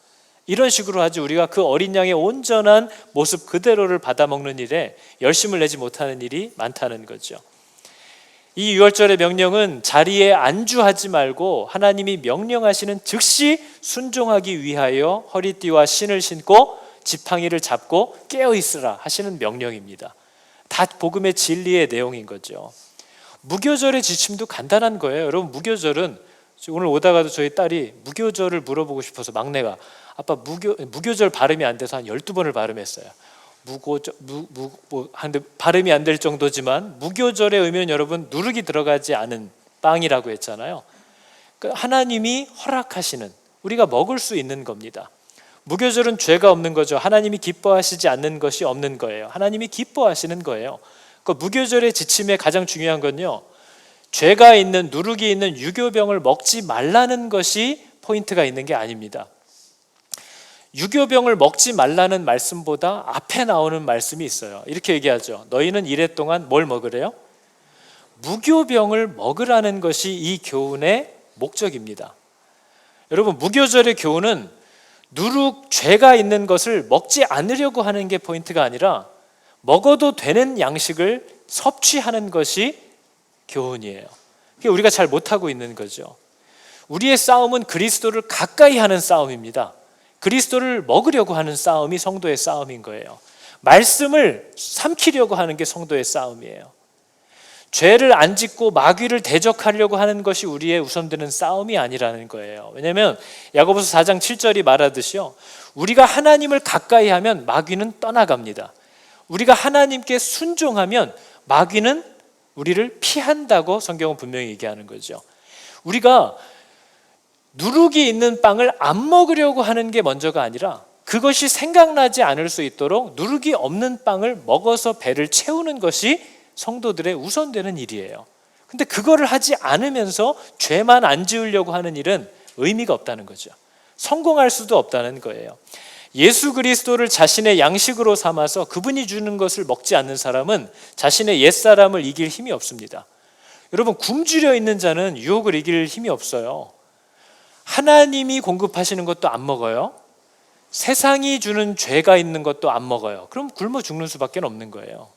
Speaker 1: 이런 식으로 하지, 우리가 그 어린 양의 온전한 모습 그대로를 받아 먹는 일에 열심을 내지 못하는 일이 많다는 거죠. 이 유월절의 명령은 자리에 안주하지 말고 하나님이 명령하시는 즉시 순종하기 위하여 허리띠와 신을 신고 지팡이를 잡고 깨어 있으라 하시는 명령입니다. 다 복음의 진리의 내용인 거죠. 무교절의 지침도 간단한 거예요. 여러분, 무교절은, 오늘 오다가도 저희 딸이 무교절을 물어보고 싶어서 막내가 아빠 무교절 발음이 안 돼서 한 12번을 발음했어요. 한데 발음이 안 될 정도지만 무교절의 의미는 여러분 누룩이 들어가지 않은 빵이라고 했잖아요. 그러니까 하나님이 허락하시는, 우리가 먹을 수 있는 겁니다. 무교절은 죄가 없는 거죠. 하나님이 기뻐하시지 않는 것이 없는 거예요. 하나님이 기뻐하시는 거예요. 그 무교절의 지침의 가장 중요한 건요, 죄가 있는, 누룩이 있는 유교병을 먹지 말라는 것이 포인트가 있는 게 아닙니다. 유교병을 먹지 말라는 말씀보다 앞에 나오는 말씀이 있어요. 이렇게 얘기하죠. 너희는 이래 동안 뭘 먹으래요? 무교병을 먹으라는 것이 이 교훈의 목적입니다. 여러분, 무교절의 교훈은 누룩, 죄가 있는 것을 먹지 않으려고 하는 게 포인트가 아니라 먹어도 되는 양식을 섭취하는 것이 교훈이에요. 그게 우리가 잘 못하고 있는 거죠. 우리의 싸움은 그리스도를 가까이 하는 싸움입니다. 그리스도를 먹으려고 하는 싸움이 성도의 싸움인 거예요. 말씀을 삼키려고 하는 게 성도의 싸움이에요. 죄를 안 짓고 마귀를 대적하려고 하는 것이 우리의 우선되는 싸움이 아니라는 거예요. 왜냐하면 야고보서 4장 7절이 말하듯이요, 우리가 하나님을 가까이 하면 마귀는 떠나갑니다. 우리가 하나님께 순종하면 마귀는 우리를 피한다고 성경은 분명히 얘기하는 거죠. 우리가 누룩이 있는 빵을 안 먹으려고 하는 게 먼저가 아니라 그것이 생각나지 않을 수 있도록 누룩이 없는 빵을 먹어서 배를 채우는 것이 성도들의 우선되는 일이에요. 근데 그거를 하지 않으면서 죄만 안 지으려고 하는 일은 의미가 없다는 거죠. 성공할 수도 없다는 거예요. 예수 그리스도를 자신의 양식으로 삼아서 그분이 주는 것을 먹지 않는 사람은 자신의 옛사람을 이길 힘이 없습니다. 여러분, 굶주려 있는 자는 유혹을 이길 힘이 없어요. 하나님이 공급하시는 것도 안 먹어요. 세상이 주는 죄가 있는 것도 안 먹어요. 그럼 굶어 죽는 수밖에 없는 거예요.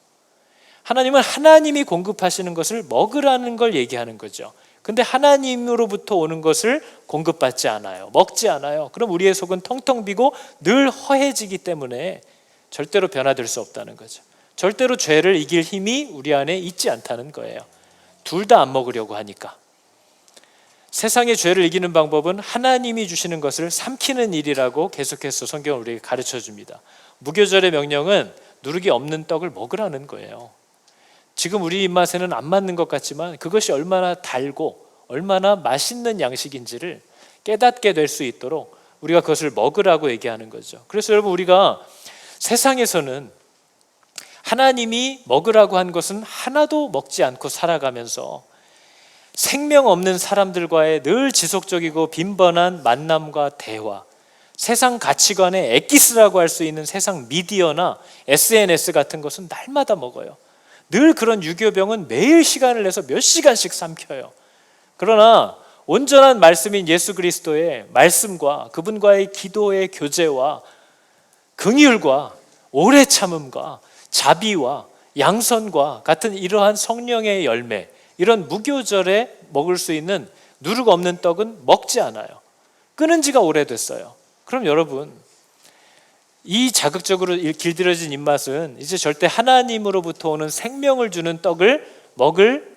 Speaker 1: 하나님은 하나님이 공급하시는 것을 먹으라는 걸 얘기하는 거죠. 근데 하나님으로부터 오는 것을 공급받지 않아요. 먹지 않아요. 그럼 우리의 속은 텅텅 비고 늘 허해지기 때문에 절대로 변화될 수 없다는 거죠. 절대로 죄를 이길 힘이 우리 안에 있지 않다는 거예요. 둘 다 안 먹으려고 하니까. 세상의 죄를 이기는 방법은 하나님이 주시는 것을 삼키는 일이라고 계속해서 성경은 우리에게 가르쳐 줍니다. 무교절의 명령은 누룩이 없는 떡을 먹으라는 거예요. 지금 우리 입맛에는 안 맞는 것 같지만 그것이 얼마나 달고 얼마나 맛있는 양식인지를 깨닫게 될 수 있도록 우리가 그것을 먹으라고 얘기하는 거죠. 그래서 여러분, 우리가 세상에서는 하나님이 먹으라고 한 것은 하나도 먹지 않고 살아가면서 생명 없는 사람들과의 늘 지속적이고 빈번한 만남과 대화, 세상 가치관의 엑기스라고 할 수 있는 세상 미디어나 SNS 같은 것은 날마다 먹어요. 늘 그런 유교병은 매일 시간을 내서 몇 시간씩 삼켜요. 그러나 온전한 말씀인 예수 그리스도의 말씀과 그분과의 기도의 교제와 긍휼과 오래 참음과 자비와 양선과 같은 이러한 성령의 열매, 이런 무교절에 먹을 수 있는 누룩 없는 떡은 먹지 않아요. 끊은 지가 오래됐어요. 그럼 여러분, 이 자극적으로 길들여진 입맛은 이제 절대 하나님으로부터 오는 생명을 주는 떡을 먹을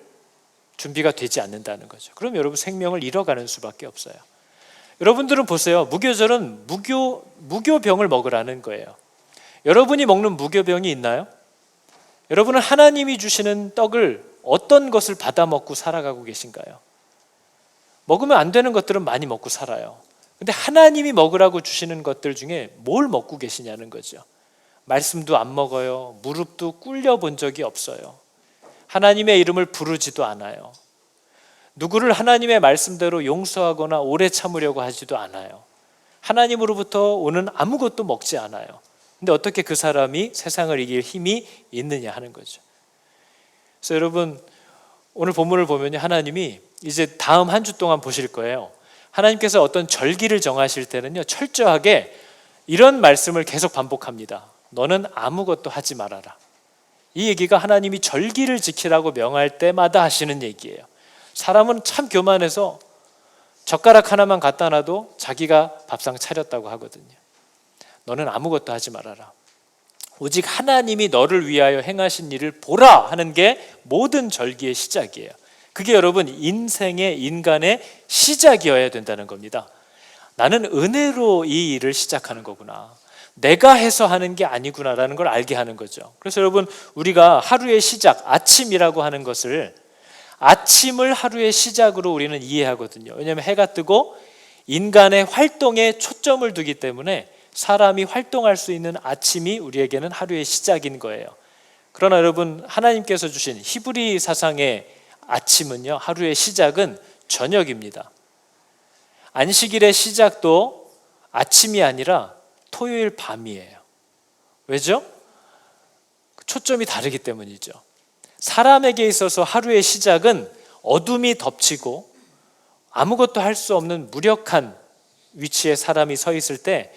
Speaker 1: 준비가 되지 않는다는 거죠. 그럼 여러분 생명을 잃어가는 수밖에 없어요. 여러분들은 보세요. 무교절은 무교병을 먹으라는 거예요. 여러분이 먹는 무교병이 있나요? 여러분은 하나님이 주시는 떡을 어떤 것을 받아 먹고 살아가고 계신가요? 먹으면 안 되는 것들은 많이 먹고 살아요. 근데 하나님이 먹으라고 주시는 것들 중에 뭘 먹고 계시냐는 거죠. 말씀도 안 먹어요. 무릎도 꿇려 본 적이 없어요. 하나님의 이름을 부르지도 않아요. 누구를 하나님의 말씀대로 용서하거나 오래 참으려고 하지도 않아요. 하나님으로부터 오는 아무것도 먹지 않아요. 근데 어떻게 그 사람이 세상을 이길 힘이 있느냐 하는 거죠. 그래서 여러분, 오늘 본문을 보면 하나님이 이제 다음 한 주 동안 보실 거예요. 하나님께서 어떤 절기를 정하실 때는요, 철저하게 이런 말씀을 계속 반복합니다. 너는 아무것도 하지 말아라. 이 얘기가 하나님이 절기를 지키라고 명할 때마다 하시는 얘기예요. 사람은 참 교만해서 젓가락 하나만 갖다 놔도 자기가 밥상 차렸다고 하거든요. 너는 아무것도 하지 말아라. 오직 하나님이 너를 위하여 행하신 일을 보라 하는 게 모든 절기의 시작이에요. 그게 여러분 인생의 인간의 시작이어야 된다는 겁니다. 나는 은혜로 이 일을 시작하는 거구나. 내가 해서 하는 게 아니구나라는 걸 알게 하는 거죠. 그래서 여러분, 우리가 하루의 시작, 아침이라고 하는 것을, 아침을 하루의 시작으로 우리는 이해하거든요. 왜냐하면 해가 뜨고 인간의 활동에 초점을 두기 때문에 사람이 활동할 수 있는 아침이 우리에게는 하루의 시작인 거예요. 그러나 여러분, 하나님께서 주신 히브리 사상의 아침은요, 하루의 시작은 저녁입니다. 안식일의 시작도 아침이 아니라 토요일 밤이에요. 왜죠? 초점이 다르기 때문이죠. 사람에게 있어서 하루의 시작은 어둠이 덮치고 아무것도 할 수 없는 무력한 위치에 사람이 서 있을 때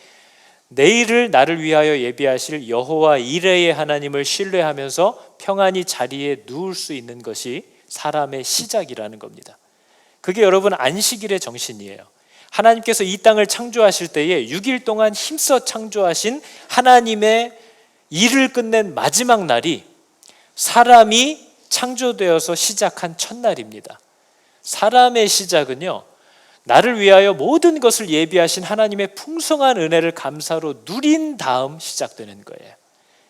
Speaker 1: 내일을 나를 위하여 예비하실 여호와 이레의 하나님을 신뢰하면서 평안히 자리에 누울 수 있는 것이 사람의 시작이라는 겁니다. 그게 여러분 안식일의 정신이에요. 하나님께서 이 땅을 창조하실 때에 6일 동안 힘써 창조하신 하나님의 일을 끝낸 마지막 날이 사람이 창조되어서 시작한 첫날입니다. 사람의 시작은요, 나를 위하여 모든 것을 예비하신 하나님의 풍성한 은혜를 감사로 누린 다음 시작되는 거예요.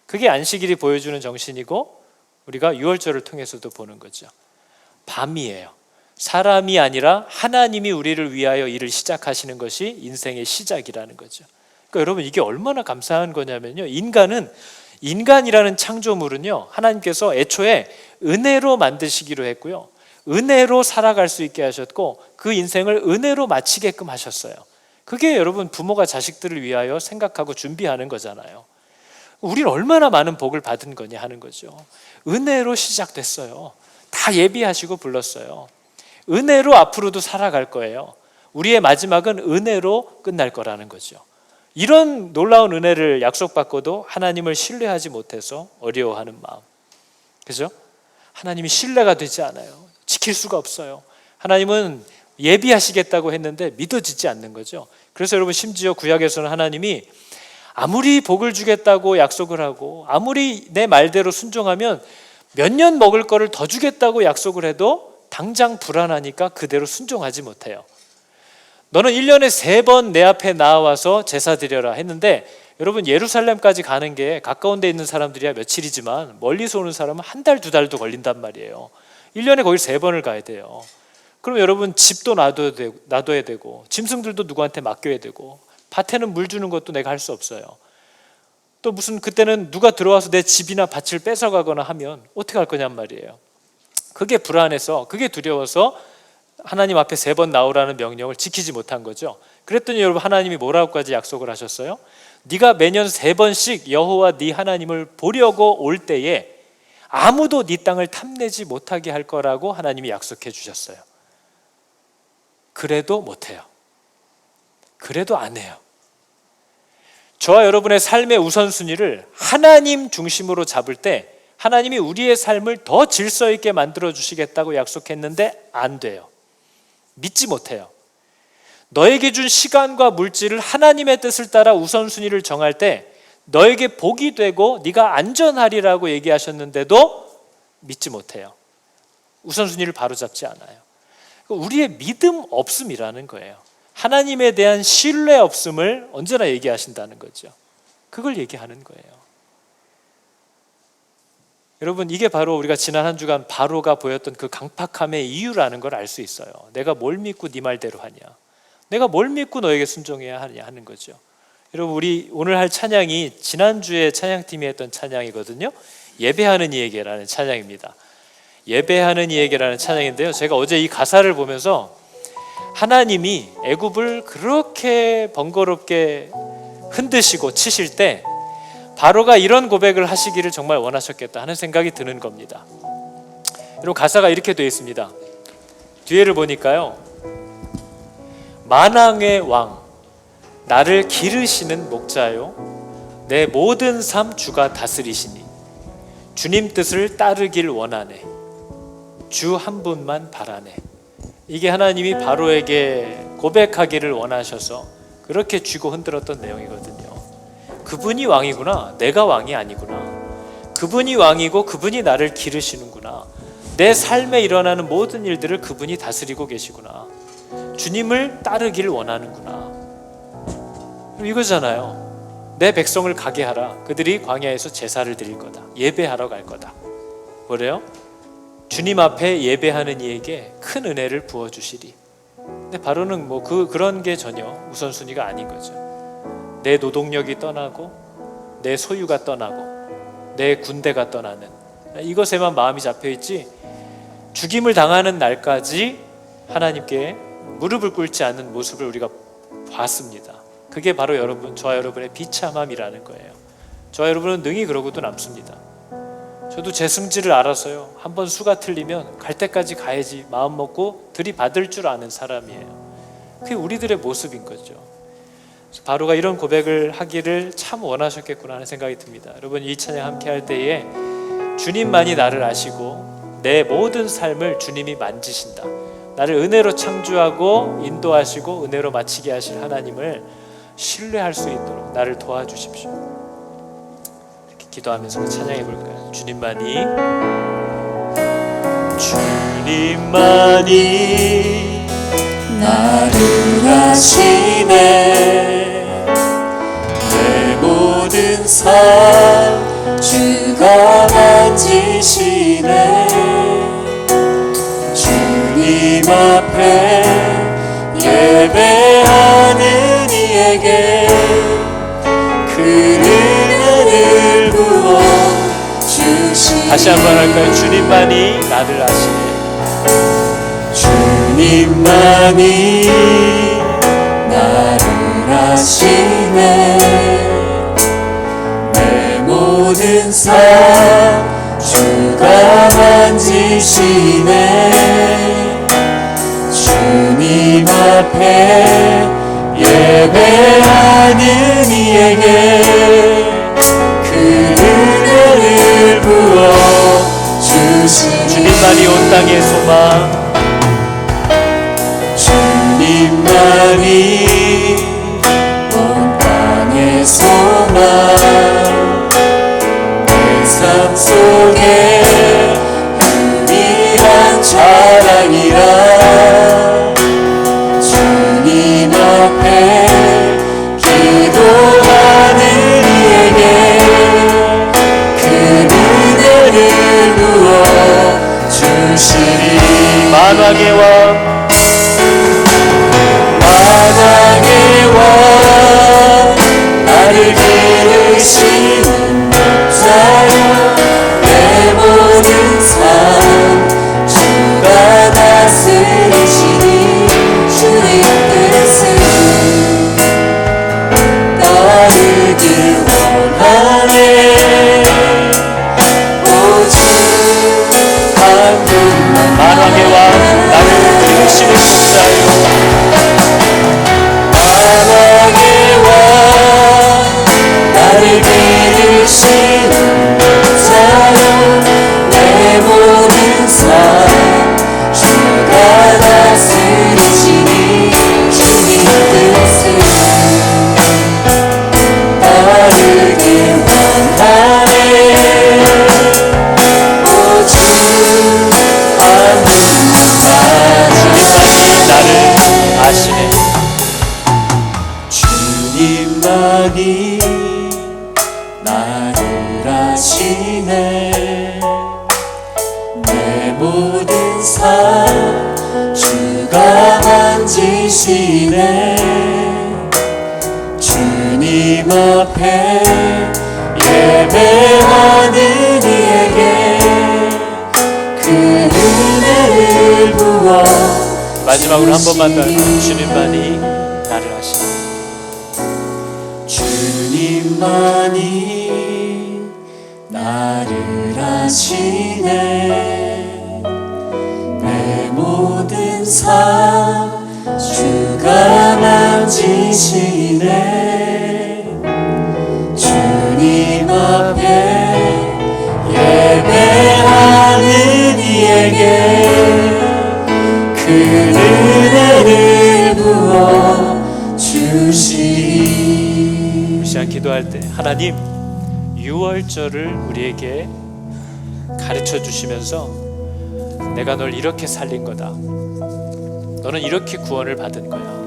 Speaker 1: 그게 안식일이 보여주는 정신이고 우리가 유월절을 통해서도 보는 거죠. 밤이에요. 사람이 아니라 하나님이 우리를 위하여 일을 시작하시는 것이 인생의 시작이라는 거죠. 그러니까 여러분, 이게 얼마나 감사한 거냐면요, 인간이라는 창조물은요, 하나님께서 애초에 은혜로 만드시기로 했고요, 은혜로 살아갈 수 있게 하셨고 그 인생을 은혜로 마치게끔 하셨어요. 그게 여러분 부모가 자식들을 위하여 생각하고 준비하는 거잖아요. 우리는 얼마나 많은 복을 받은 거냐 하는 거죠. 은혜로 시작됐어요. 다 예비하시고 불렀어요. 은혜로 앞으로도 살아갈 거예요. 우리의 마지막은 은혜로 끝날 거라는 거죠. 이런 놀라운 은혜를 약속받고도 하나님을 신뢰하지 못해서 어려워하는 마음, 그죠? 하나님이 신뢰가 되지 않아요. 지킬 수가 없어요. 하나님은 예비하시겠다고 했는데 믿어지지 않는 거죠. 그래서 여러분, 심지어 구약에서는 하나님이 아무리 복을 주겠다고 약속을 하고 아무리 내 말대로 순종하면 몇 년 먹을 거를 더 주겠다고 약속을 해도 당장 불안하니까 그대로 순종하지 못해요. 너는 1년에 3번 내 앞에 나와서 제사 드려라 했는데, 여러분 예루살렘까지 가는 게 가까운 데 있는 사람들이야 며칠이지만 멀리서 오는 사람은 한 달, 2달도 걸린단 말이에요. 1년에 거의 3번을 가야 돼요. 그럼 여러분 집도 놔둬야 되고 짐승들도 누구한테 맡겨야 되고 밭에는 물 주는 것도 내가 할 수 없어요. 또 무슨 그때는 누가 들어와서 내 집이나 밭을 뺏어가거나 하면 어떻게 할 거냔 말이에요. 그게 불안해서, 그게 두려워서 하나님 앞에 3번 나오라는 명령을 지키지 못한 거죠. 그랬더니 여러분 하나님이 뭐라고까지 약속을 하셨어요? 네가 매년 3번씩 여호와 네 하나님을 보려고 올 때에 아무도 네 땅을 탐내지 못하게 할 거라고 하나님이 약속해 주셨어요. 그래도 못해요. 그래도 안 해요. 저와 여러분의 삶의 우선순위를 하나님 중심으로 잡을 때 하나님이 우리의 삶을 더 질서 있게 만들어 주시겠다고 약속했는데 안 돼요. 믿지 못해요. 너에게 준 시간과 물질을 하나님의 뜻을 따라 우선순위를 정할 때 너에게 복이 되고 네가 안전하리라고 얘기하셨는데도 믿지 못해요. 우선순위를 바로잡지 않아요. 우리의 믿음 없음이라는 거예요. 하나님에 대한 신뢰 없음을 언제나 얘기하신다는 거죠. 그걸 얘기하는 거예요. 여러분, 이게 바로 우리가 지난 한 주간 바로가 보였던 그 강팍함의 이유라는 걸 알 수 있어요. 내가 뭘 믿고 네 말대로 하냐, 내가 뭘 믿고 너에게 순종해야 하냐 하는 거죠. 여러분, 우리 오늘 할 찬양이 지난주에 찬양팀이 했던 찬양이거든요. 예배하는 이에게라는 찬양입니다. 예배하는 이에게라는 찬양인데요, 제가 어제 이 가사를 보면서 하나님이 애굽을 그렇게 번거롭게 흔드시고 치실 때 바로가 이런 고백을 하시기를 정말 원하셨겠다 하는 생각이 드는 겁니다. 여러분, 가사가 이렇게 되어 있습니다. 뒤에를 보니까요, 만왕의 왕 나를 기르시는 목자요, 내 모든 삶 주가 다스리시니 주님 뜻을 따르길 원하네, 주 한 분만 바라네. 이게 하나님이 바로에게 고백하기를 원하셔서 그렇게 쥐고 흔들었던 내용이거든요. 그분이 왕이구나, 내가 왕이 아니구나. 그분이 왕이고 그분이 나를 기르시는구나. 내 삶에 일어나는 모든 일들을 그분이 다스리고 계시구나. 주님을 따르길 원하는구나. 이거잖아요. 내 백성을 가게 하라. 그들이 광야에서 제사를 드릴 거다. 예배하러 갈 거다. 뭐래요? 주님 앞에 예배하는 이에게 큰 은혜를 부어주시리. 근데 바로는 그런 게 전혀 우선순위가 아닌 거죠. 내 노동력이 떠나고 내 소유가 떠나고 내 군대가 떠나는 이것에만 마음이 잡혀있지, 죽임을 당하는 날까지 하나님께 무릎을 꿇지 않는 모습을 우리가 봤습니다. 그게 바로 저와 여러분의 비참함이라는 거예요. 저와 여러분은 능히 그러고도 남습니다. 저도 제 승질을 알아서요, 한번 수가 틀리면 갈 때까지 가야지 마음 먹고 들이받을 줄 아는 사람이에요. 그게 우리들의 모습인 거죠. 바로가 이런 고백을 하기를 참 원하셨겠구나 하는 생각이 듭니다. 여러분, 이 찬양 함께 할 때에 주님만이 나를 아시고 내 모든 삶을 주님이 만지신다, 나를 은혜로 창조하고 인도하시고 은혜로 마치게 하실 하나님을 신뢰할 수 있도록 나를 도와주십시오. 이렇게 기도하면서 찬양해 볼까요? 주님만이
Speaker 2: 나를 아시네, 내 모든 삶 주가 만지시네. 주님 앞에 예배하는 이에게 그 은혜를 부어주시네.
Speaker 1: 다시 한번 할까요? 주님만이 나를 아시네.
Speaker 2: 주님만이 나를 아시네, 내 모든 삶 주가 만지시네. 주님 앞에 예배하는 이에게 그 은혜를 부어주시네.
Speaker 1: 주님만이 온 땅의 소망,
Speaker 2: 주님만이 온 땅의 소망, 내 삶 속에 유일한 자랑이라. 주님 앞에 기도하는 이에게 그 은혜를 부어주시리.
Speaker 1: 만왕의 왕,
Speaker 2: 만왕의 왕 나를 기르시는 목자여, 내 모든 삶 주가 다스리시니 주님 뜻을
Speaker 1: 만왕의 왕 나를 기르시는 목자요
Speaker 2: 만왕의 왕 나를 기르시는 목자요 내 모든 삶 주가 다스리시니 주님 뜻을 따르길 원하네 오주
Speaker 1: 주님만이 나를 아시네
Speaker 2: 주님만이 나를 아시네 내 모든 삶 주가 만지시네 주님 앞에 예배하는 이에게 그 은혜를 부어
Speaker 1: 마지막으로 한 번만 더 주님만이 나를 아시네
Speaker 2: 주님만이 나를 아시네 내 모든 삶 주가 만지시네 주님 앞에 예배하는 이에게 그 은혜를 부어 주시리
Speaker 1: 이 시간 기도할 때 하나님 유월절을 우리에게 가르쳐 주시면서 내가 널 이렇게 살린 거다 너는 이렇게 구원을 받은 거야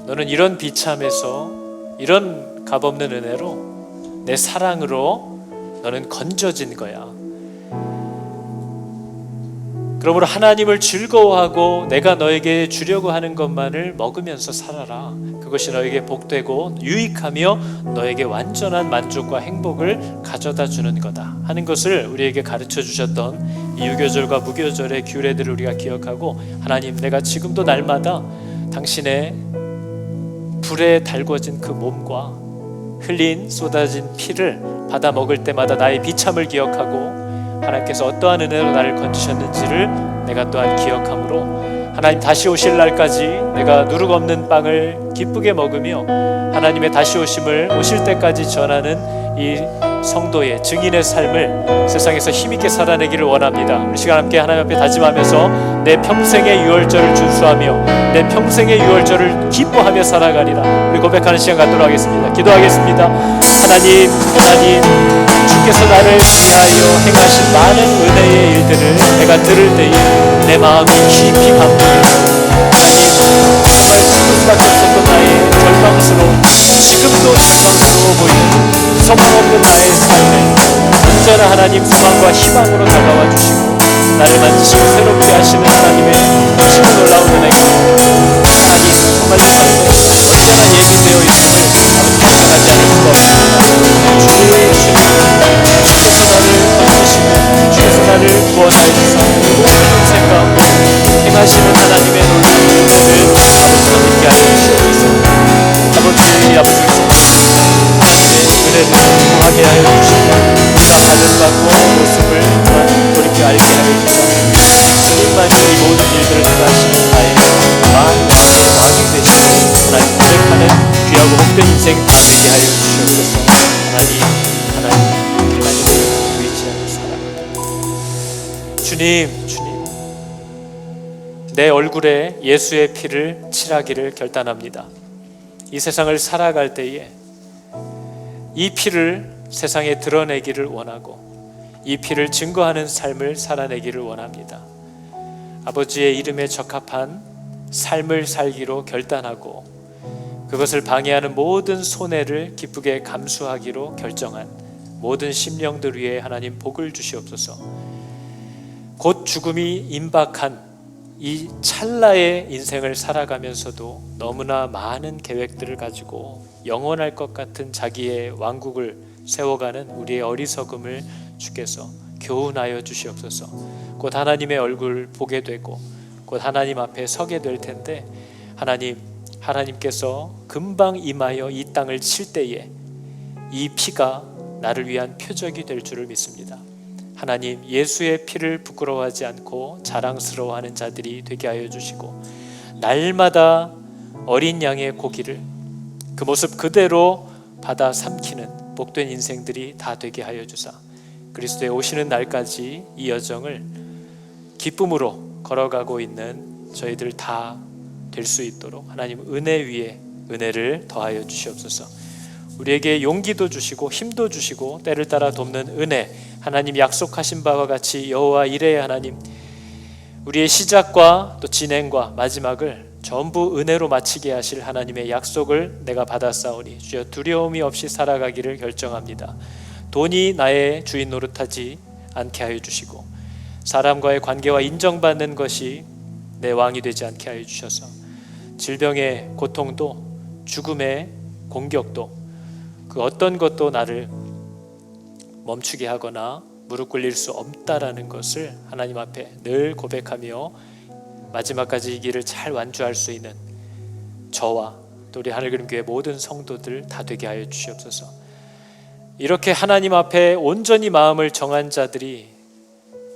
Speaker 1: 너는 이런 비참에서 이런 값없는 은혜로 내 사랑으로 너는 건져진 거야 그러므로 하나님을 즐거워하고 내가 너에게 주려고 하는 것만을 먹으면서 살아라 그것이 너에게 복되고 유익하며 너에게 완전한 만족과 행복을 가져다 주는 거다 하는 것을 우리에게 가르쳐 주셨던 이 유교절과 무교절의 규례들을 우리가 기억하고 하나님 내가 지금도 날마다 당신의 불에 달궈진 그 몸과 흘린 쏟아진 피를 받아 먹을 때마다 나의 비참을 기억하고 하나님께서 어떠한 은혜로 나를 건지셨는지를 내가 또한 기억하므로 하나님 다시 오실 날까지 내가 누룩 없는 빵을 기쁘게 먹으며 하나님의 다시 오심을 오실 때까지 전하는 이 성도의 증인의 삶을 세상에서 힘있게 살아내기를 원합니다. 우리 시간 함께 하나님 앞에 다짐하면서 내 평생의 유월절을 준수하며 내 평생의 유월절을 기뻐하며 살아가리라. 우리 고백하는 시간 갖도록 하겠습니다. 기도하겠습니다. 하나님 주께서 나를 위하여 행하신 많은 은혜의 일들을 내가 들을 때에 내 마음이 깊이 감동해요. 하나님 정말 죽을 수밖에 없었던 나의 절망스러운 지금도 절망스러워 보이는 소망 없는 나의 삶에 언제나 하나님 소망과 희망으로 다가와 주시고 나를 만지시고 새롭게 하시는 하나님의 크시고 놀라운 은혜가 하나님 정말 이 삶은 언제나 예비되어 있음을 아버지께 생각하지 않을 수가 없습니다. 주께서 나를 만지시고 주께서 나를 구원하여 주사 모든 생각 행하시는 하나님의 놀라운 은혜를 아버지가 믿게 하여 주시옵소서. 아버지께서 하나님의 은혜를 구하게 하여 주시고 우리가 가정과 구원의 모습을 돌이켜 알게 하여 주시옵소서. 주님만이 이 모든 일들을 행하시는 나의 왕의 왕이 되시고 하나님 고백하는 귀하고 복된 인생 되게 하여 주시옵소서. 하나님 하나님 의지하며 살아갑니다. 주님 내 얼굴에 예수의 피를 칠하기를 결단합니다. 이 세상을 살아갈 때에 이 피를 세상에 드러내기를 원하고 이 피를 증거하는 삶을 살아내기를 원합니다. 아버지의 이름에 적합한 삶을 살기로 결단하고 그것을 방해하는 모든 손해를 기쁘게 감수하기로 결정한 모든 심령들 위에 하나님 복을 주시옵소서. 곧 죽음이 임박한 이 찰나의 인생을 살아가면서도 너무나 많은 계획들을 가지고 영원할 것 같은 자기의 왕국을 세워가는 우리의 어리석음을 주께서 교훈하여 주시옵소서. 곧 하나님의 얼굴 보게 되고 곧 하나님 앞에 서게 될 텐데 하나님께서 금방 임하여 이 땅을 칠 때에 이 피가 나를 위한 표적이 될 줄을 믿습니다. 하나님, 예수의 피를 부끄러워하지 않고 자랑스러워하는 자들이 되게 하여 주시고, 날마다 어린 양의 고기를 그 모습 그대로 받아 삼키는 복된 인생들이 다 되게 하여 주사, 그리스도의 오시는 날까지 이 여정을 기쁨으로 걸어가고 있는 저희들 다 될 수 있도록 하나님 은혜 위에 은혜를 더하여 주시옵소서. 우리에게 용기도 주시고 힘도 주시고 때를 따라 돕는 은혜, 하나님 약속하신 바와 같이 여호와 이레의 하나님, 우리의 시작과 또 진행과 마지막을 전부 은혜로 마치게 하실 하나님의 약속을 내가 받았사오니 주여 두려움이 없이 살아가기를 결정합니다. 돈이 나의 주인 노릇하지 않게 하여 주시고, 사람과의 관계와 인정받는 것이 내 왕이 되지 않게 하여 주셔서, 질병의 고통도 죽음의 공격도 그 어떤 것도 나를 멈추게 하거나 무릎 꿇릴 수 없다라는 것을 하나님 앞에 늘 고백하며 마지막까지 이 길을 잘 완주할 수 있는 저와 또 우리 하늘그림교회 모든 성도들 다 되게 하여 주시옵소서. 이렇게 하나님 앞에 온전히 마음을 정한 자들이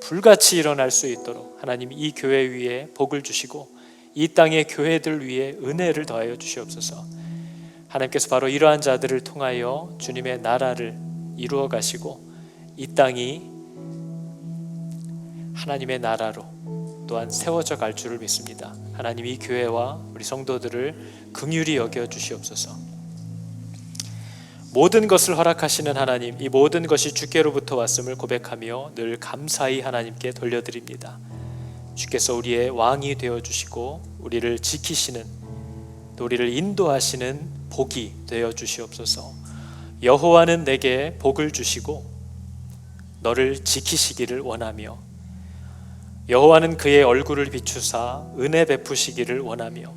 Speaker 1: 불같이 일어날 수 있도록 하나님 이 교회 위에 복을 주시고 이 땅의 교회들 위에 은혜를 더하여 주시옵소서. 하나님께서 바로 이러한 자들을 통하여 주님의 나라를 이루어 가시고 이 땅이 하나님의 나라로 또한 세워져 갈 줄을 믿습니다. 하나님 이 교회와 우리 성도들을 긍휼히 여겨 주시옵소서. 모든 것을 허락하시는 하나님, 이 모든 것이 주께로부터 왔음을 고백하며 늘 감사히 하나님께 돌려드립니다. 주께서 우리의 왕이 되어주시고 우리를 지키시는, 또 우리를 인도하시는 복이 되어주시옵소서. 여호와는 내게 복을 주시고 너를 지키시기를 원하며, 여호와는 그의 얼굴을 비추사 은혜 베푸시기를 원하며,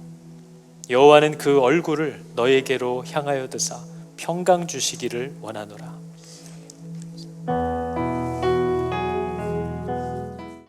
Speaker 1: 여호와는 그 얼굴을 너에게로 향하여 드사 평강 주시기를 원하노라.